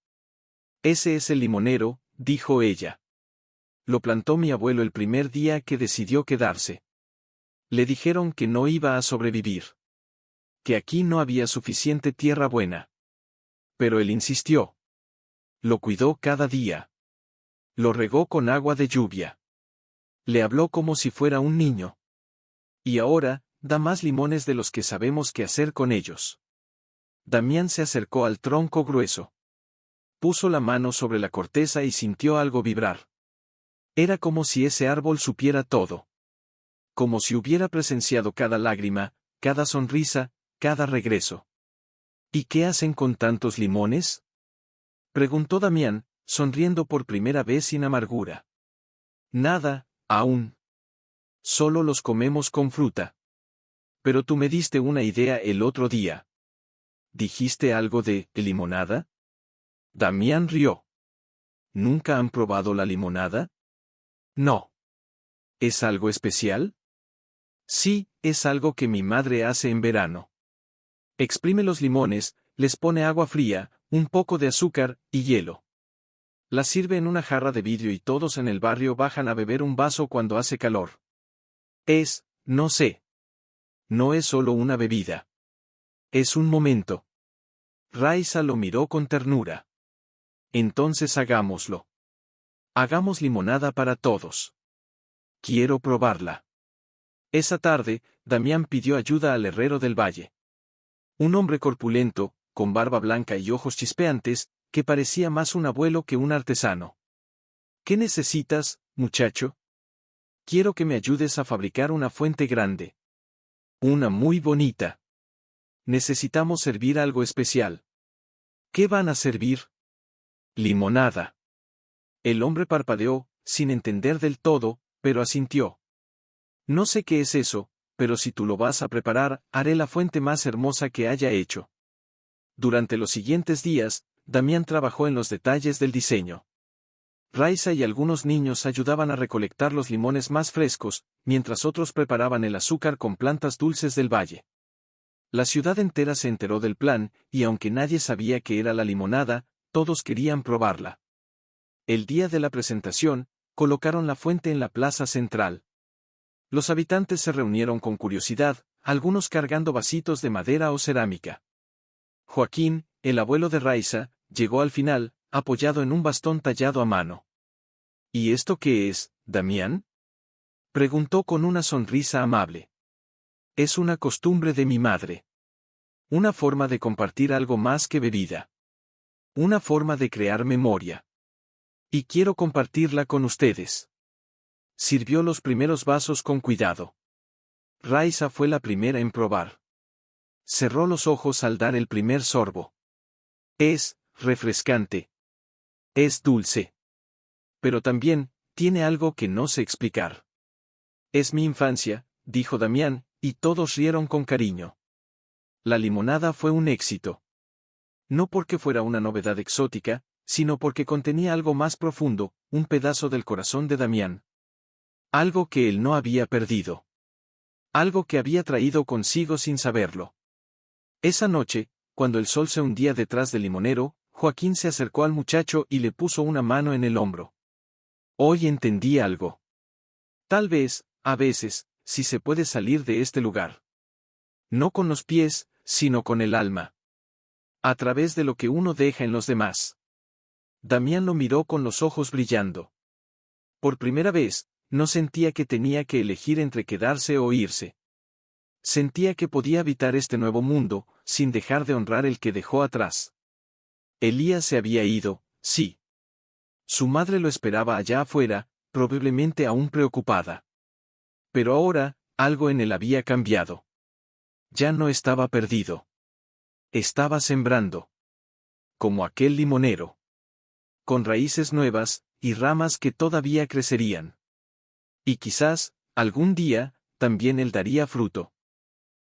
Ese es el limonero, dijo ella. Lo plantó mi abuelo el primer día que decidió quedarse. Le dijeron que no iba a sobrevivir. Que aquí no había suficiente tierra buena. Pero él insistió. Lo cuidó cada día. Lo regó con agua de lluvia. Le habló como si fuera un niño. Y ahora, da más limones de los que sabemos qué hacer con ellos. Damián se acercó al tronco grueso. Puso la mano sobre la corteza y sintió algo vibrar. Era como si ese árbol supiera todo. Como si hubiera presenciado cada lágrima, cada sonrisa, cada regreso. ¿Y qué hacen con tantos limones? Preguntó Damián, sonriendo por primera vez sin amargura. Nada, aún. Solo los comemos con fruta. Pero tú me diste una idea el otro día. ¿Dijiste algo de limonada? Damián rió. ¿Nunca han probado la limonada? No. ¿Es algo especial? Sí, es algo que mi madre hace en verano. Exprime los limones, les pone agua fría, un poco de azúcar y hielo. Las sirve en una jarra de vidrio y todos en el barrio bajan a beber un vaso cuando hace calor. No sé. No es solo una bebida. Es un momento. Raiza lo miró con ternura. Entonces hagámoslo. Hagamos limonada para todos. Quiero probarla. Esa tarde, Damián pidió ayuda al herrero del valle. Un hombre corpulento, con barba blanca y ojos chispeantes, que parecía más un abuelo que un artesano. ¿Qué necesitas, muchacho? Quiero que me ayudes a fabricar una fuente grande. Una muy bonita. Necesitamos servir algo especial. ¿Qué van a servir? Limonada. El hombre parpadeó, sin entender del todo, pero asintió. No sé qué es eso, pero si tú lo vas a preparar, haré la fuente más hermosa que haya hecho. Durante los siguientes días, Damián trabajó en los detalles del diseño. Raiza y algunos niños ayudaban a recolectar los limones más frescos, mientras otros preparaban el azúcar con plantas dulces del valle. La ciudad entera se enteró del plan, y aunque nadie sabía qué era la limonada, todos querían probarla. El día de la presentación, colocaron la fuente en la plaza central. Los habitantes se reunieron con curiosidad, algunos cargando vasitos de madera o cerámica. Joaquín, el abuelo de Raiza, llegó al final, apoyado en un bastón tallado a mano. ¿Y esto qué es, Damián? Preguntó con una sonrisa amable. Es una costumbre de mi madre. Una forma de compartir algo más que bebida. Una forma de crear memoria. Y quiero compartirla con ustedes. Sirvió los primeros vasos con cuidado. Raiza fue la primera en probar. Cerró los ojos al dar el primer sorbo. Es refrescante. Es dulce. Pero también, tiene algo que no sé explicar. Es mi infancia, dijo Damián, y todos rieron con cariño. La limonada fue un éxito. No porque fuera una novedad exótica, sino porque contenía algo más profundo, un pedazo del corazón de Damián. Algo que él no había perdido. Algo que había traído consigo sin saberlo. Esa noche, cuando el sol se hundía detrás del limonero, Joaquín se acercó al muchacho y le puso una mano en el hombro. Hoy entendí algo. Tal vez, a veces, si se puede salir de este lugar. No con los pies, sino con el alma. A través de lo que uno deja en los demás. Damián lo miró con los ojos brillando. Por primera vez, no sentía que tenía que elegir entre quedarse o irse. Sentía que podía habitar este nuevo mundo, sin dejar de honrar el que dejó atrás. Elías se había ido, sí. Su madre lo esperaba allá afuera, probablemente aún preocupada. Pero ahora, algo en él había cambiado. Ya no estaba perdido. Estaba sembrando. Como aquel limonero. Con raíces nuevas, y ramas que todavía crecerían. Y quizás, algún día, también él daría fruto.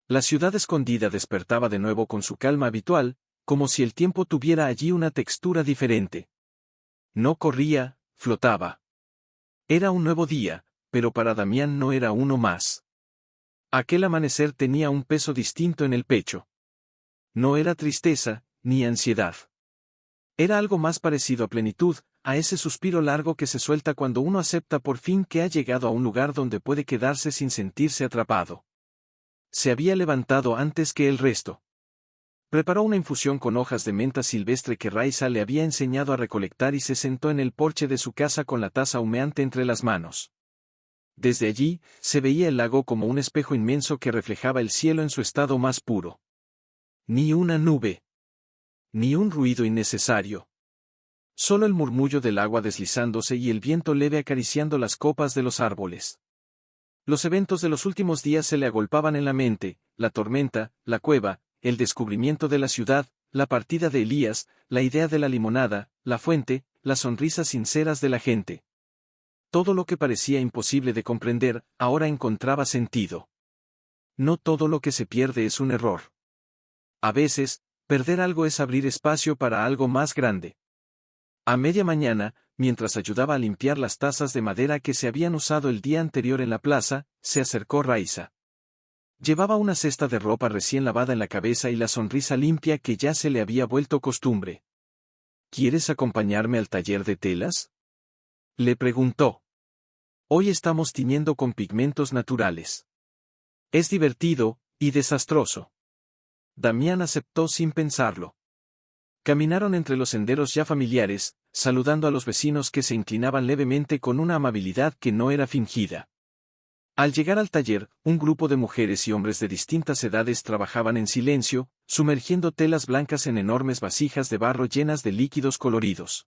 La ciudad escondida despertaba de nuevo con su calma habitual, como si el tiempo tuviera allí una textura diferente. No corría, flotaba. Era un nuevo día, pero para Damián no era uno más. Aquel amanecer tenía un peso distinto en el pecho. No era tristeza, ni ansiedad. Era algo más parecido a plenitud, a ese suspiro largo que se suelta cuando uno acepta por fin que ha llegado a un lugar donde puede quedarse sin sentirse atrapado. Se había levantado antes que el resto. Preparó una infusión con hojas de menta silvestre que Raisa le había enseñado a recolectar y se sentó en el porche de su casa con la taza humeante entre las manos. Desde allí, se veía el lago como un espejo inmenso que reflejaba el cielo en su estado más puro. Ni una nube. Ni un ruido innecesario. Solo el murmullo del agua deslizándose y el viento leve acariciando las copas de los árboles. Los eventos de los últimos días se le agolpaban en la mente, la tormenta, la cueva, el descubrimiento de la ciudad, la partida de Elías, la idea de la limonada, la fuente, las sonrisas sinceras de la gente. Todo lo que parecía imposible de comprender, ahora encontraba sentido. No todo lo que se pierde es un error. A veces, perder algo es abrir espacio para algo más grande. A media mañana, mientras ayudaba a limpiar las tazas de madera que se habían usado el día anterior en la plaza, se acercó Raisa. Llevaba una cesta de ropa recién lavada en la cabeza y la sonrisa limpia que ya se le había vuelto costumbre. ¿Quieres acompañarme al taller de telas?, le preguntó. Hoy estamos tiñendo con pigmentos naturales. Es divertido, y desastroso. Damián aceptó sin pensarlo. Caminaron entre los senderos ya familiares, saludando a los vecinos que se inclinaban levemente con una amabilidad que no era fingida. Al llegar al taller, un grupo de mujeres y hombres de distintas edades trabajaban en silencio, sumergiendo telas blancas en enormes vasijas de barro llenas de líquidos coloridos.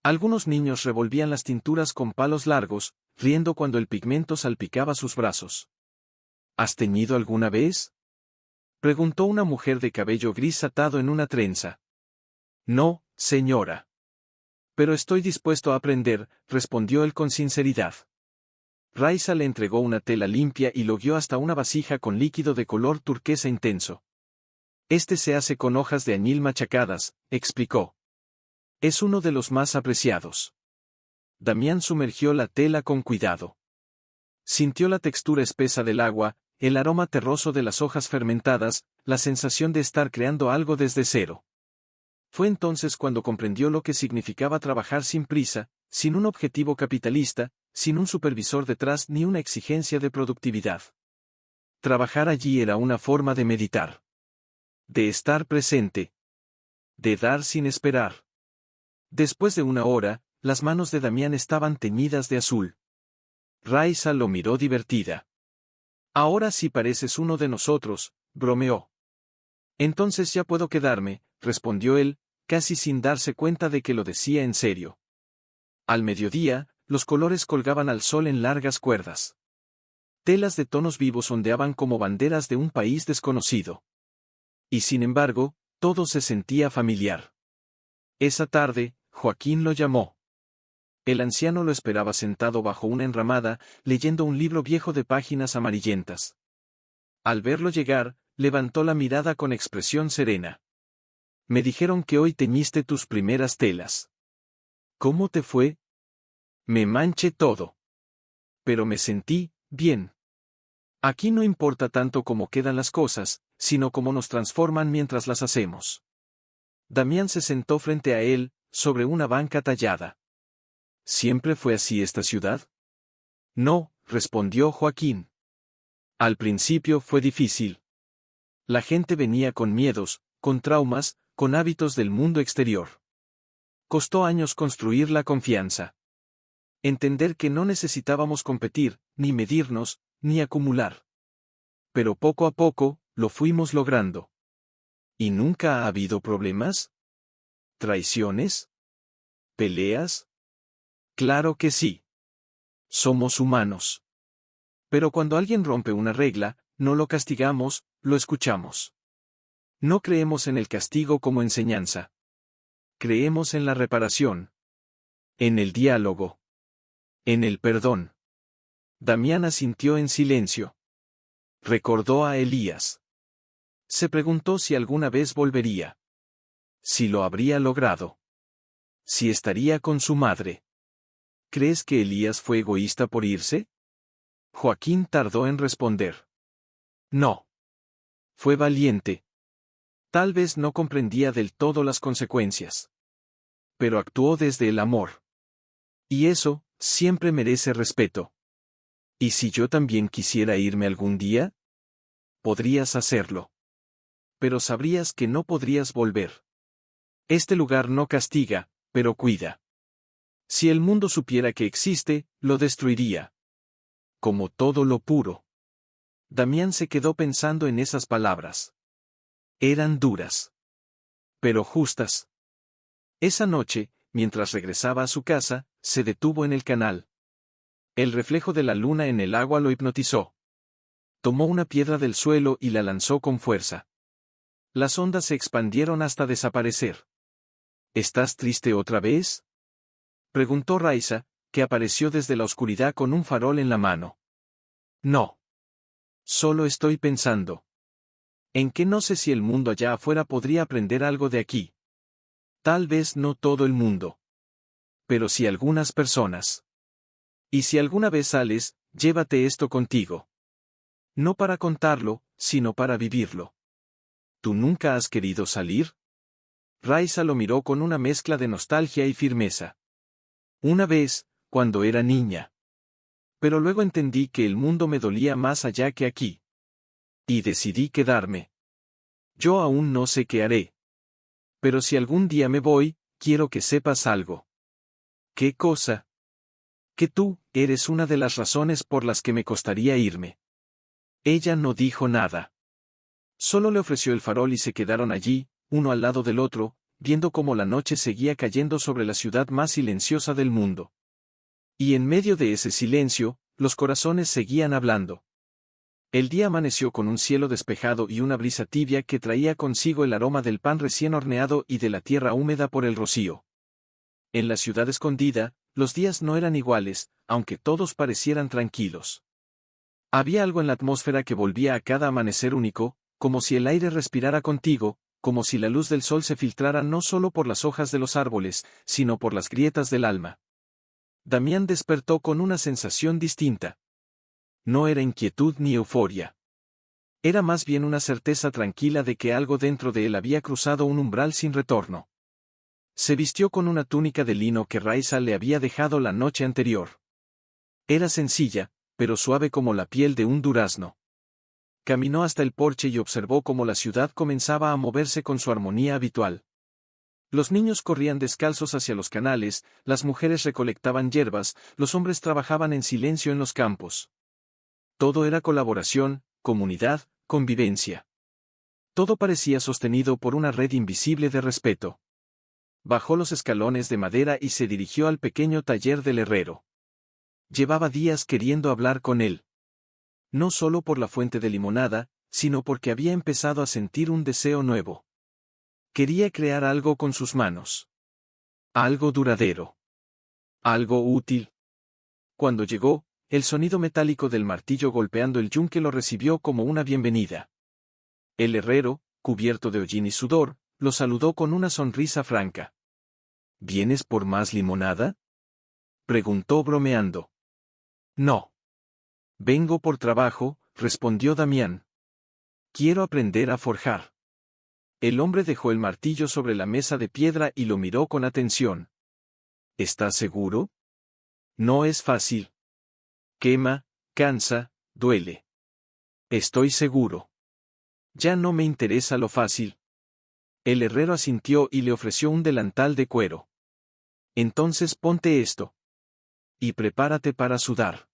Algunos niños revolvían las tinturas con palos largos, riendo cuando el pigmento salpicaba sus brazos. ¿Has teñido alguna vez?, preguntó una mujer de cabello gris atado en una trenza. No, señora. Pero estoy dispuesto a aprender, respondió él con sinceridad. Raisa le entregó una tela limpia y lo guió hasta una vasija con líquido de color turquesa intenso. Este se hace con hojas de añil machacadas, explicó. Es uno de los más apreciados. Damián sumergió la tela con cuidado. Sintió la textura espesa del agua, el aroma terroso de las hojas fermentadas, la sensación de estar creando algo desde cero. Fue entonces cuando comprendió lo que significaba trabajar sin prisa, sin un objetivo capitalista, sin un supervisor detrás ni una exigencia de productividad. Trabajar allí era una forma de meditar. De estar presente. De dar sin esperar. Después de una hora, las manos de Damián estaban teñidas de azul. Raisa lo miró divertida. Ahora sí pareces uno de nosotros, bromeó. Entonces ya puedo quedarme, respondió él, casi sin darse cuenta de que lo decía en serio. Al mediodía, los colores colgaban al sol en largas cuerdas. Telas de tonos vivos ondeaban como banderas de un país desconocido. Y sin embargo, todo se sentía familiar. Esa tarde, Joaquín lo llamó. El anciano lo esperaba sentado bajo una enramada, leyendo un libro viejo de páginas amarillentas. Al verlo llegar, levantó la mirada con expresión serena. Me dijeron que hoy teñiste tus primeras telas. ¿Cómo te fue? Me manché todo. Pero me sentí bien. Aquí no importa tanto cómo quedan las cosas, sino cómo nos transforman mientras las hacemos. Damián se sentó frente a él, sobre una banca tallada. ¿Siempre fue así esta ciudad? No, respondió Joaquín. Al principio fue difícil. La gente venía con miedos, con traumas, con hábitos del mundo exterior. Costó años construir la confianza. Entender que no necesitábamos competir, ni medirnos, ni acumular. Pero poco a poco, lo fuimos logrando. ¿Y nunca ha habido problemas? ¿Traiciones? ¿Peleas? Claro que sí. Somos humanos. Pero cuando alguien rompe una regla, no lo castigamos, lo escuchamos. No creemos en el castigo como enseñanza. Creemos en la reparación. En el diálogo. En el perdón. Damián asintió en silencio. Recordó a Elías. Se preguntó si alguna vez volvería. Si lo habría logrado. Si estaría con su madre. ¿Crees que Elías fue egoísta por irse? Joaquín tardó en responder. No. Fue valiente. Tal vez no comprendía del todo las consecuencias. pero actuó desde el amor. Y eso, siempre merece respeto. ¿Y si yo también quisiera irme algún día? Podrías hacerlo. Pero sabrías que no podrías volver. Este lugar no castiga, pero cuida. Si el mundo supiera que existe, lo destruiría. Como todo lo puro. Damián se quedó pensando en esas palabras. Eran duras. Pero justas. Esa noche, mientras regresaba a su casa, se detuvo en el canal. El reflejo de la luna en el agua lo hipnotizó. Tomó una piedra del suelo y la lanzó con fuerza. Las ondas se expandieron hasta desaparecer. ¿Estás triste otra vez?, preguntó Raiza, que apareció desde la oscuridad con un farol en la mano. No. Solo estoy pensando. En que no sé si el mundo allá afuera podría aprender algo de aquí. Tal vez no todo el mundo. Pero sí algunas personas. Y si alguna vez sales, llévate esto contigo. No para contarlo, sino para vivirlo. ¿Tú nunca has querido salir? Raiza lo miró con una mezcla de nostalgia y firmeza. Una vez, cuando era niña. Pero luego entendí que el mundo me dolía más allá que aquí. Y decidí quedarme. Yo aún no sé qué haré. Pero si algún día me voy, quiero que sepas algo. ¿Qué cosa? Que tú, eres una de las razones por las que me costaría irme. Ella no dijo nada. Solo le ofreció el farol y se quedaron allí, uno al lado del otro, viendo cómo la noche seguía cayendo sobre la ciudad más silenciosa del mundo. Y en medio de ese silencio, los corazones seguían hablando. El día amaneció con un cielo despejado y una brisa tibia que traía consigo el aroma del pan recién horneado y de la tierra húmeda por el rocío. En la ciudad escondida, los días no eran iguales, aunque todos parecieran tranquilos. Había algo en la atmósfera que volvía a cada amanecer único, como si el aire respirara contigo, como si la luz del sol se filtrara no solo por las hojas de los árboles, sino por las grietas del alma. Damián despertó con una sensación distinta. No era inquietud ni euforia. Era más bien una certeza tranquila de que algo dentro de él había cruzado un umbral sin retorno. Se vistió con una túnica de lino que Raiza le había dejado la noche anterior. Era sencilla, pero suave como la piel de un durazno. Caminó hasta el porche y observó cómo la ciudad comenzaba a moverse con su armonía habitual. Los niños corrían descalzos hacia los canales, las mujeres recolectaban hierbas, los hombres trabajaban en silencio en los campos. Todo era colaboración, comunidad, convivencia. Todo parecía sostenido por una red invisible de respeto. Bajó los escalones de madera y se dirigió al pequeño taller del herrero. Llevaba días queriendo hablar con él. No solo por la fuente de limonada, sino porque había empezado a sentir un deseo nuevo. Quería crear algo con sus manos. Algo duradero. Algo útil. Cuando llegó, el sonido metálico del martillo golpeando el yunque lo recibió como una bienvenida. El herrero, cubierto de hollín y sudor, lo saludó con una sonrisa franca. ¿Vienes por más limonada?, preguntó bromeando. No. Vengo por trabajo, respondió Damián. Quiero aprender a forjar. El hombre dejó el martillo sobre la mesa de piedra y lo miró con atención. ¿Estás seguro? No es fácil. Quema, cansa, duele. Estoy seguro. Ya no me interesa lo fácil. El herrero asintió y le ofreció un delantal de cuero. Entonces ponte esto. Y prepárate para sudar.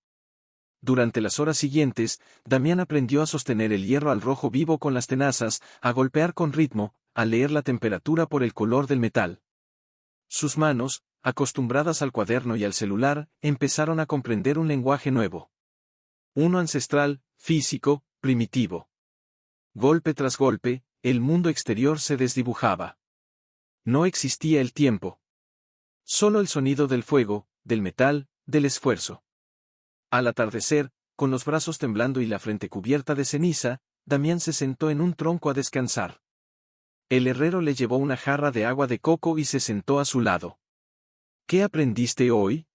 Durante las horas siguientes, Damián aprendió a sostener el hierro al rojo vivo con las tenazas, a golpear con ritmo, a leer la temperatura por el color del metal. Sus manos, acostumbradas al cuaderno y al celular, empezaron a comprender un lenguaje nuevo. Uno ancestral, físico, primitivo. Golpe tras golpe, el mundo exterior se desdibujaba. No existía el tiempo. Solo el sonido del fuego, del metal, del esfuerzo. Al atardecer, con los brazos temblando y la frente cubierta de ceniza, Damián se sentó en un tronco a descansar. El herrero le llevó una jarra de agua de coco y se sentó a su lado. ¿Qué aprendiste hoy?,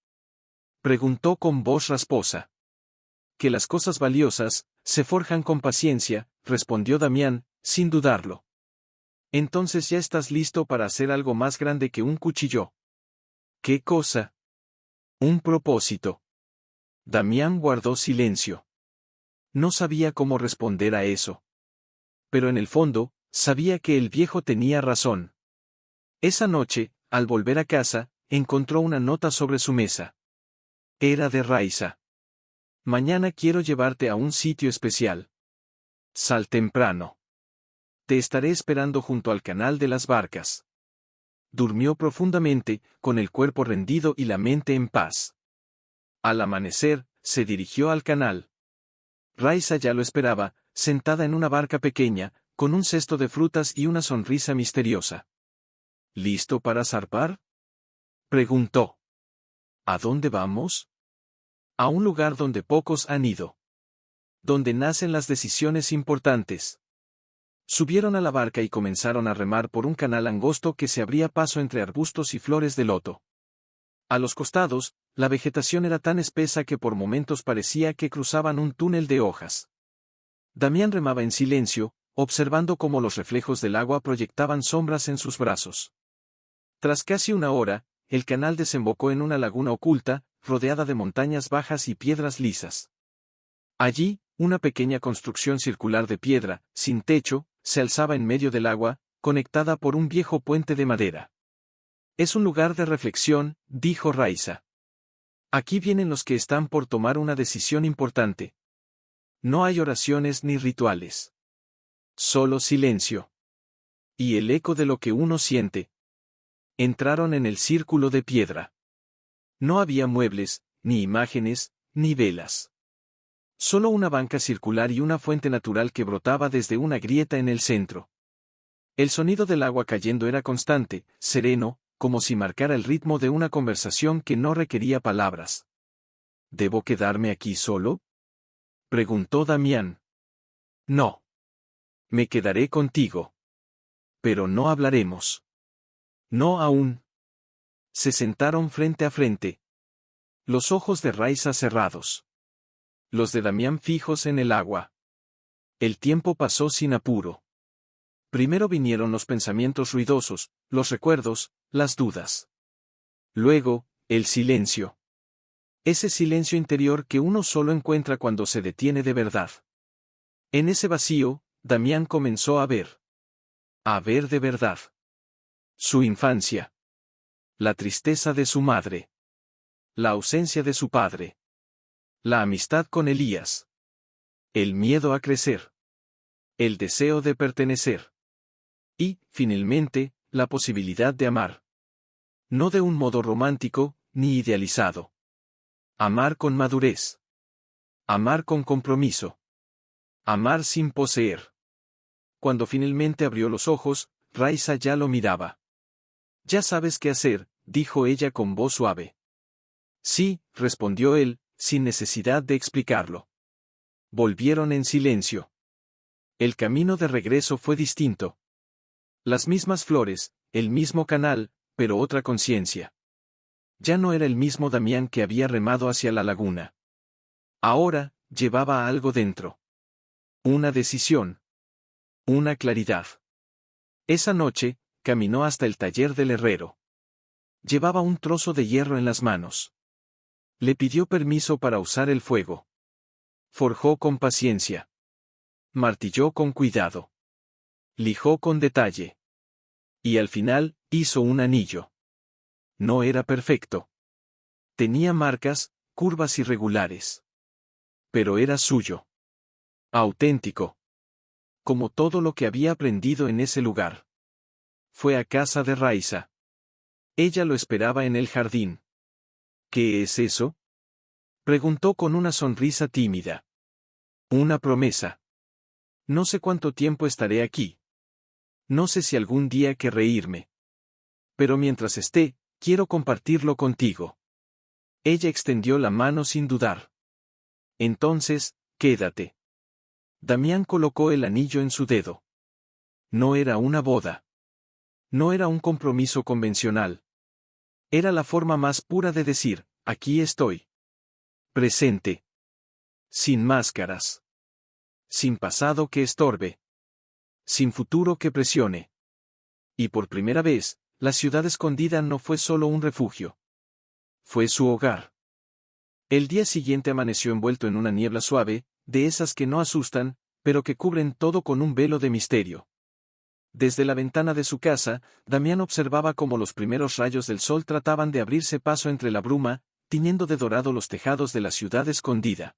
preguntó con voz rasposa. Que las cosas valiosas se forjan con paciencia, respondió Damián, sin dudarlo. Entonces ya estás listo para hacer algo más grande que un cuchillo. ¿Qué cosa? Un propósito. Damián guardó silencio. No sabía cómo responder a eso. Pero en el fondo, sabía que el viejo tenía razón. Esa noche, al volver a casa, encontró una nota sobre su mesa. Era de Raiza. Mañana quiero llevarte a un sitio especial. Sal temprano. Te estaré esperando junto al canal de las barcas. Durmió profundamente, con el cuerpo rendido y la mente en paz. Al amanecer, se dirigió al canal. Raiza ya lo esperaba, sentada en una barca pequeña, con un cesto de frutas y una sonrisa misteriosa. ¿Listo para zarpar? Preguntó. ¿A dónde vamos? A un lugar donde pocos han ido. Donde nacen las decisiones importantes. Subieron a la barca y comenzaron a remar por un canal angosto que se abría paso entre arbustos y flores de loto. A los costados, la vegetación era tan espesa que por momentos parecía que cruzaban un túnel de hojas. Damián remaba en silencio, observando cómo los reflejos del agua proyectaban sombras en sus brazos. Tras casi una hora, el canal desembocó en una laguna oculta, rodeada de montañas bajas y piedras lisas. Allí, una pequeña construcción circular de piedra, sin techo, se alzaba en medio del agua, conectada por un viejo puente de madera. Es un lugar de reflexión, dijo Raiza. Aquí vienen los que están por tomar una decisión importante. No hay oraciones ni rituales. Solo silencio. Y el eco de lo que uno siente. Entraron en el círculo de piedra. No había muebles, ni imágenes, ni velas. Solo una banca circular y una fuente natural que brotaba desde una grieta en el centro. El sonido del agua cayendo era constante, sereno, como si marcara el ritmo de una conversación que no requería palabras. ¿Debo quedarme aquí solo? Preguntó Damián. No. Me quedaré contigo. Pero no hablaremos. No aún. Se sentaron frente a frente. Los ojos de Raiza cerrados. Los de Damián fijos en el agua. El tiempo pasó sin apuro. Primero vinieron los pensamientos ruidosos, los recuerdos, las dudas. Luego, el silencio. Ese silencio interior que uno solo encuentra cuando se detiene de verdad. En ese vacío, Damián comenzó a ver. A ver de verdad. Su infancia. La tristeza de su madre. La ausencia de su padre. La amistad con Elías. El miedo a crecer. El deseo de pertenecer. Y, finalmente, la posibilidad de amar. No de un modo romántico, ni idealizado. Amar con madurez. Amar con compromiso. Amar sin poseer. Cuando finalmente abrió los ojos, Raiza ya lo miraba. Ya sabes qué hacer, dijo ella con voz suave. Sí, respondió él, sin necesidad de explicarlo. Volvieron en silencio. El camino de regreso fue distinto. Las mismas flores, el mismo canal, pero otra conciencia. Ya no era el mismo Damián que había remado hacia la laguna. Ahora, llevaba algo dentro. Una decisión. Una claridad. Esa noche, caminó hasta el taller del herrero. Llevaba un trozo de hierro en las manos. Le pidió permiso para usar el fuego. Forjó con paciencia. Martilló con cuidado. Lijó con detalle. Y al final, hizo un anillo. No era perfecto. Tenía marcas, curvas irregulares. Pero era suyo. Auténtico. Como todo lo que había aprendido en ese lugar. Fue a casa de Raiza. Ella lo esperaba en el jardín. ¿Qué es eso? Preguntó con una sonrisa tímida. Una promesa. No sé cuánto tiempo estaré aquí. No sé si algún día querré irme. Pero mientras esté, quiero compartirlo contigo. Ella extendió la mano sin dudar. Entonces, quédate. Damián colocó el anillo en su dedo. No era una boda. No era un compromiso convencional. Era la forma más pura de decir, aquí estoy. Presente. Sin máscaras. Sin pasado que estorbe. Sin futuro que presione. Y por primera vez, la ciudad escondida no fue solo un refugio. fue su hogar. El día siguiente amaneció envuelto en una niebla suave, de esas que no asustan, pero que cubren todo con un velo de misterio. Desde la ventana de su casa, Damián observaba cómo los primeros rayos del sol trataban de abrirse paso entre la bruma, tiñendo de dorado los tejados de la ciudad escondida.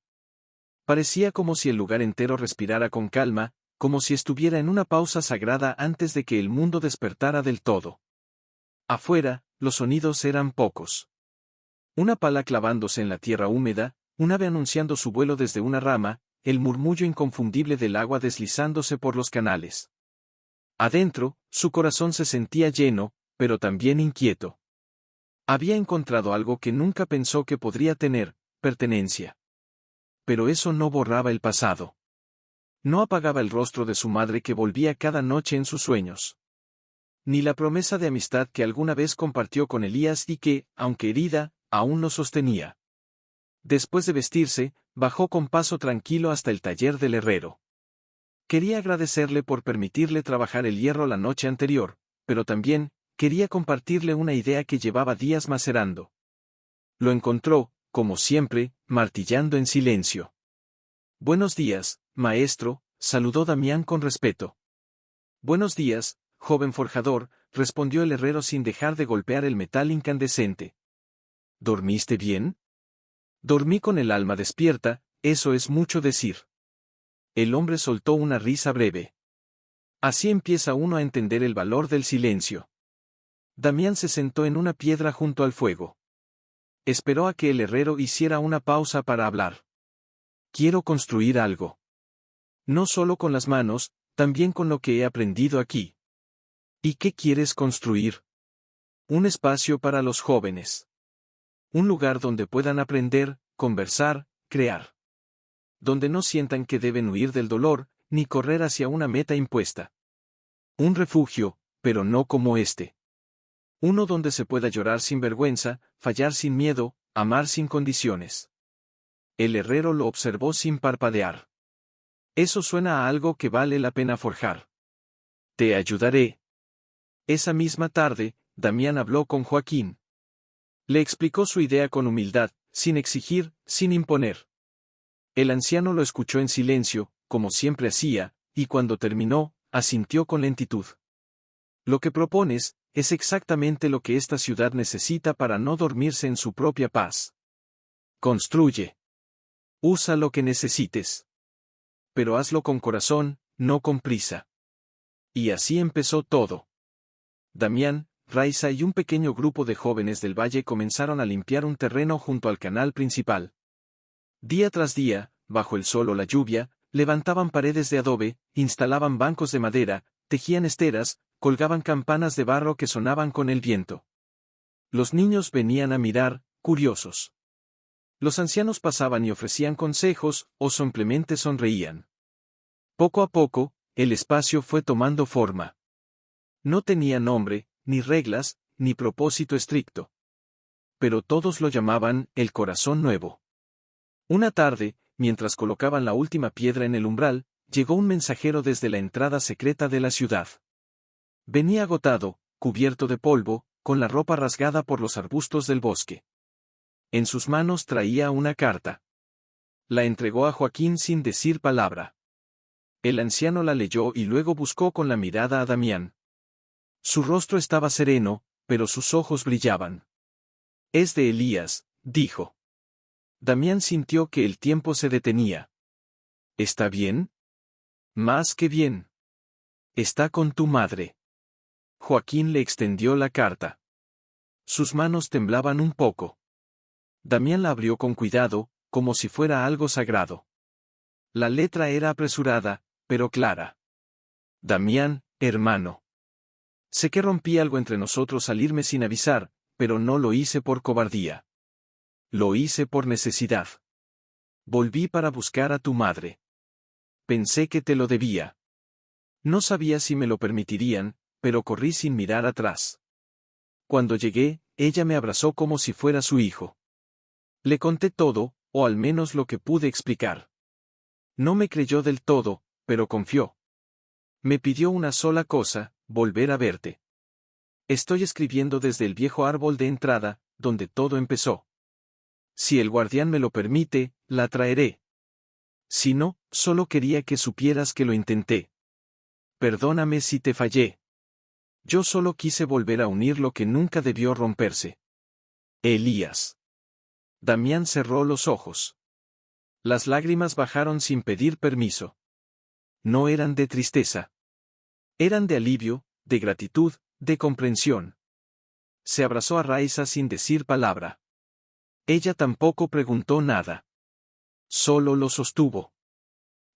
Parecía como si el lugar entero respirara con calma, como si estuviera en una pausa sagrada antes de que el mundo despertara del todo. Afuera, los sonidos eran pocos. Una pala clavándose en la tierra húmeda, un ave anunciando su vuelo desde una rama, el murmullo inconfundible del agua deslizándose por los canales. Adentro, su corazón se sentía lleno, pero también inquieto. Había encontrado algo que nunca pensó que podría tener, pertenencia. Pero eso no borraba el pasado. No apagaba el rostro de su madre que volvía cada noche en sus sueños. Ni la promesa de amistad que alguna vez compartió con Elías y que, aunque herida, aún lo sostenía. Después de vestirse, bajó con paso tranquilo hasta el taller del herrero. Quería agradecerle por permitirle trabajar el hierro la noche anterior, pero también, quería compartirle una idea que llevaba días macerando. Lo encontró, como siempre, martillando en silencio. «Buenos días, maestro», saludó Damián con respeto. «Buenos días, joven forjador», respondió el herrero sin dejar de golpear el metal incandescente. «¿Dormiste bien?» «Dormí con el alma despierta, eso es mucho decir». El hombre soltó una risa breve. Así empieza uno a entender el valor del silencio. Damián se sentó en una piedra junto al fuego. Esperó a que el herrero hiciera una pausa para hablar. «Quiero construir algo. No solo con las manos, también con lo que he aprendido aquí». «¿Y qué quieres construir?» «Un espacio para los jóvenes. Un lugar donde puedan aprender, conversar, crear. Donde no sientan que deben huir del dolor, ni correr hacia una meta impuesta. Un refugio, pero no como este. Uno donde se pueda llorar sin vergüenza, fallar sin miedo, amar sin condiciones». El herrero lo observó sin parpadear. «Eso suena a algo que vale la pena forjar. Te ayudaré». Esa misma tarde, Damián habló con Joaquín. Le explicó su idea con humildad, sin exigir, sin imponer. El anciano lo escuchó en silencio, como siempre hacía, y cuando terminó, asintió con lentitud. «Lo que propones, es exactamente lo que esta ciudad necesita para no dormirse en su propia paz. Construye. Usa lo que necesites. Pero hazlo con corazón, no con prisa». Y así empezó todo. Damián, Raiza y un pequeño grupo de jóvenes del valle comenzaron a limpiar un terreno junto al canal principal. Día tras día, bajo el sol o la lluvia, levantaban paredes de adobe, instalaban bancos de madera, tejían esteras, colgaban campanas de barro que sonaban con el viento. Los niños venían a mirar, curiosos. Los ancianos pasaban y ofrecían consejos, o simplemente sonreían. Poco a poco, el espacio fue tomando forma. No tenía nombre, ni reglas, ni propósito estricto. Pero todos lo llamaban el corazón nuevo. Una tarde, mientras colocaban la última piedra en el umbral, llegó un mensajero desde la entrada secreta de la ciudad. Venía agotado, cubierto de polvo, con la ropa rasgada por los arbustos del bosque. En sus manos traía una carta. La entregó a Joaquín sin decir palabra. El anciano la leyó y luego buscó con la mirada a Damián. Su rostro estaba sereno, pero sus ojos brillaban. «Es de Elías», dijo. Damián sintió que el tiempo se detenía. «¿Está bien?» «Más que bien. Está con tu madre». Joaquín le extendió la carta. Sus manos temblaban un poco. Damián la abrió con cuidado, como si fuera algo sagrado. La letra era apresurada, pero clara. «Damián, hermano. Sé que rompí algo entre nosotros al irme sin avisar, pero no lo hice por cobardía. Lo hice por necesidad. Volví para buscar a tu madre. Pensé que te lo debía. No sabía si me lo permitirían, pero corrí sin mirar atrás. Cuando llegué, ella me abrazó como si fuera su hijo. Le conté todo, o al menos lo que pude explicar. No me creyó del todo, pero confió. Me pidió una sola cosa, volver a verte. Estoy escribiendo desde el viejo árbol de entrada, donde todo empezó. Si el guardián me lo permite, la traeré. Si no, solo quería que supieras que lo intenté. Perdóname si te fallé. Yo solo quise volver a unir lo que nunca debió romperse. Elías. Damián cerró los ojos. Las lágrimas bajaron sin pedir permiso. No eran de tristeza. Eran de alivio, de gratitud, de comprensión. Se abrazó a Raiza sin decir palabra. Ella tampoco preguntó nada. Solo lo sostuvo.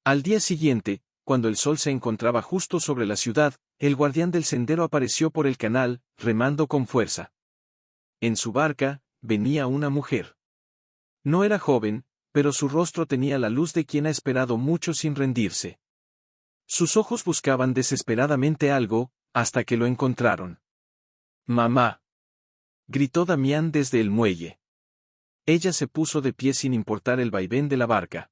Al día siguiente, cuando el sol se encontraba justo sobre la ciudad, el guardián del sendero apareció por el canal, remando con fuerza. En su barca, venía una mujer. No era joven, pero su rostro tenía la luz de quien ha esperado mucho sin rendirse. Sus ojos buscaban desesperadamente algo, hasta que lo encontraron. «¡Mamá!», gritó Damián desde el muelle. Ella se puso de pie sin importar el vaivén de la barca.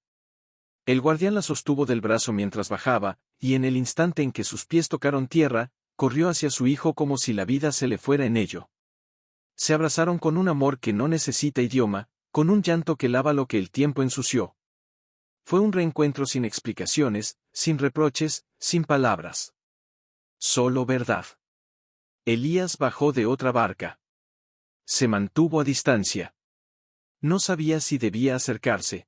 El guardián la sostuvo del brazo mientras bajaba, y en el instante en que sus pies tocaron tierra, corrió hacia su hijo como si la vida se le fuera en ello. Se abrazaron con un amor que no necesita idioma, con un llanto que lava lo que el tiempo ensució. Fue un reencuentro sin explicaciones, sin reproches, sin palabras. Solo verdad. Elías bajó de otra barca. Se mantuvo a distancia. No sabía si debía acercarse.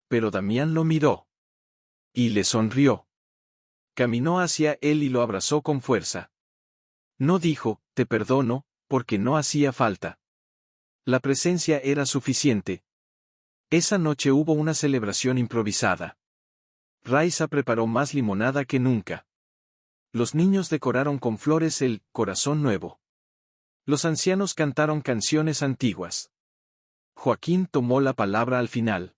Pero Damián lo miró. Y le sonrió. Caminó hacia él y lo abrazó con fuerza. No dijo, «te perdono», porque no hacía falta. La presencia era suficiente. Esa noche hubo una celebración improvisada. Raiza preparó más limonada que nunca. Los niños decoraron con flores el corazón nuevo. Los ancianos cantaron canciones antiguas. Joaquín tomó la palabra al final.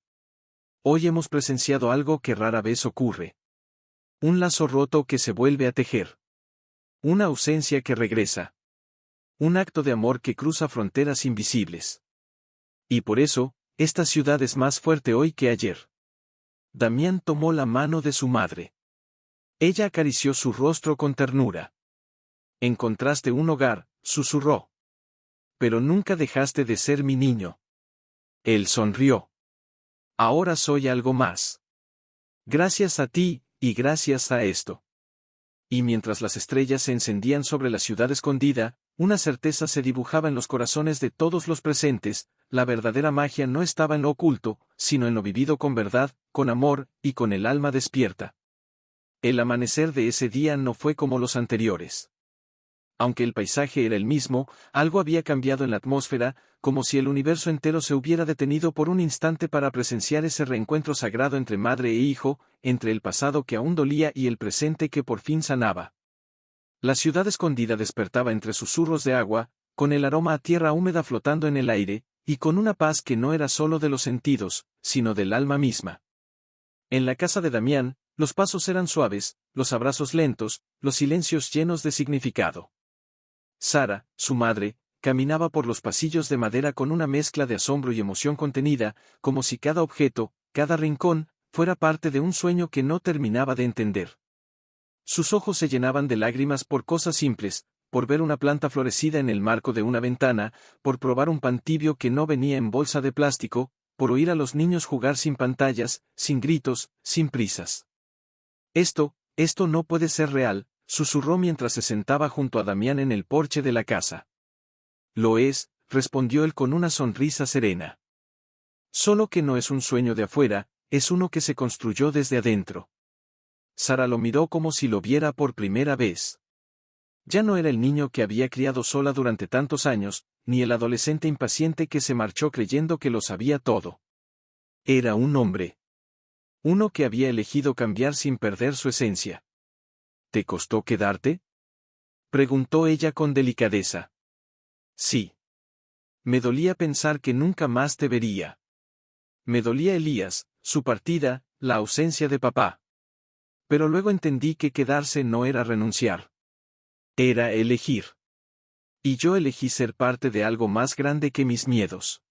Hoy hemos presenciado algo que rara vez ocurre. Un lazo roto que se vuelve a tejer. Una ausencia que regresa. Un acto de amor que cruza fronteras invisibles. Y por eso, esta ciudad es más fuerte hoy que ayer. Damián tomó la mano de su madre. Ella acarició su rostro con ternura. «Encontraste un hogar», susurró. «Pero nunca dejaste de ser mi niño». Él sonrió. «Ahora soy algo más. Gracias a ti, y gracias a esto». Y mientras las estrellas se encendían sobre la ciudad escondida, una certeza se dibujaba en los corazones de todos los presentes: la verdadera magia no estaba en lo oculto, sino en lo vivido con verdad, con amor, y con el alma despierta. El amanecer de ese día no fue como los anteriores. Aunque el paisaje era el mismo, algo había cambiado en la atmósfera, como si el universo entero se hubiera detenido por un instante para presenciar ese reencuentro sagrado entre madre e hijo, entre el pasado que aún dolía y el presente que por fin sanaba. La ciudad escondida despertaba entre susurros de agua, con el aroma a tierra húmeda flotando en el aire, y con una paz que no era solo de los sentidos, sino del alma misma. En la casa de Damián, los pasos eran suaves, los abrazos lentos, los silencios llenos de significado. Sara, su madre, caminaba por los pasillos de madera con una mezcla de asombro y emoción contenida, como si cada objeto, cada rincón, fuera parte de un sueño que no terminaba de entender. Sus ojos se llenaban de lágrimas por cosas simples, por ver una planta florecida en el marco de una ventana, por probar un pan tibio que no venía en bolsa de plástico, por oír a los niños jugar sin pantallas, sin gritos, sin prisas. Esto no puede ser real», susurró mientras se sentaba junto a Damián en el porche de la casa. «Lo es», respondió él con una sonrisa serena. «Solo que no es un sueño de afuera, es uno que se construyó desde adentro». Sara lo miró como si lo viera por primera vez. Ya no era el niño que había criado sola durante tantos años, ni el adolescente impaciente que se marchó creyendo que lo sabía todo. Era un hombre. Uno que había elegido cambiar sin perder su esencia. «¿Te costó quedarte?», preguntó ella con delicadeza. «Sí. Me dolía pensar que nunca más te vería. Me dolía Elías, su partida, la ausencia de papá. Pero luego entendí que quedarse no era renunciar. Era elegir. Y yo elegí ser parte de algo más grande que mis miedos».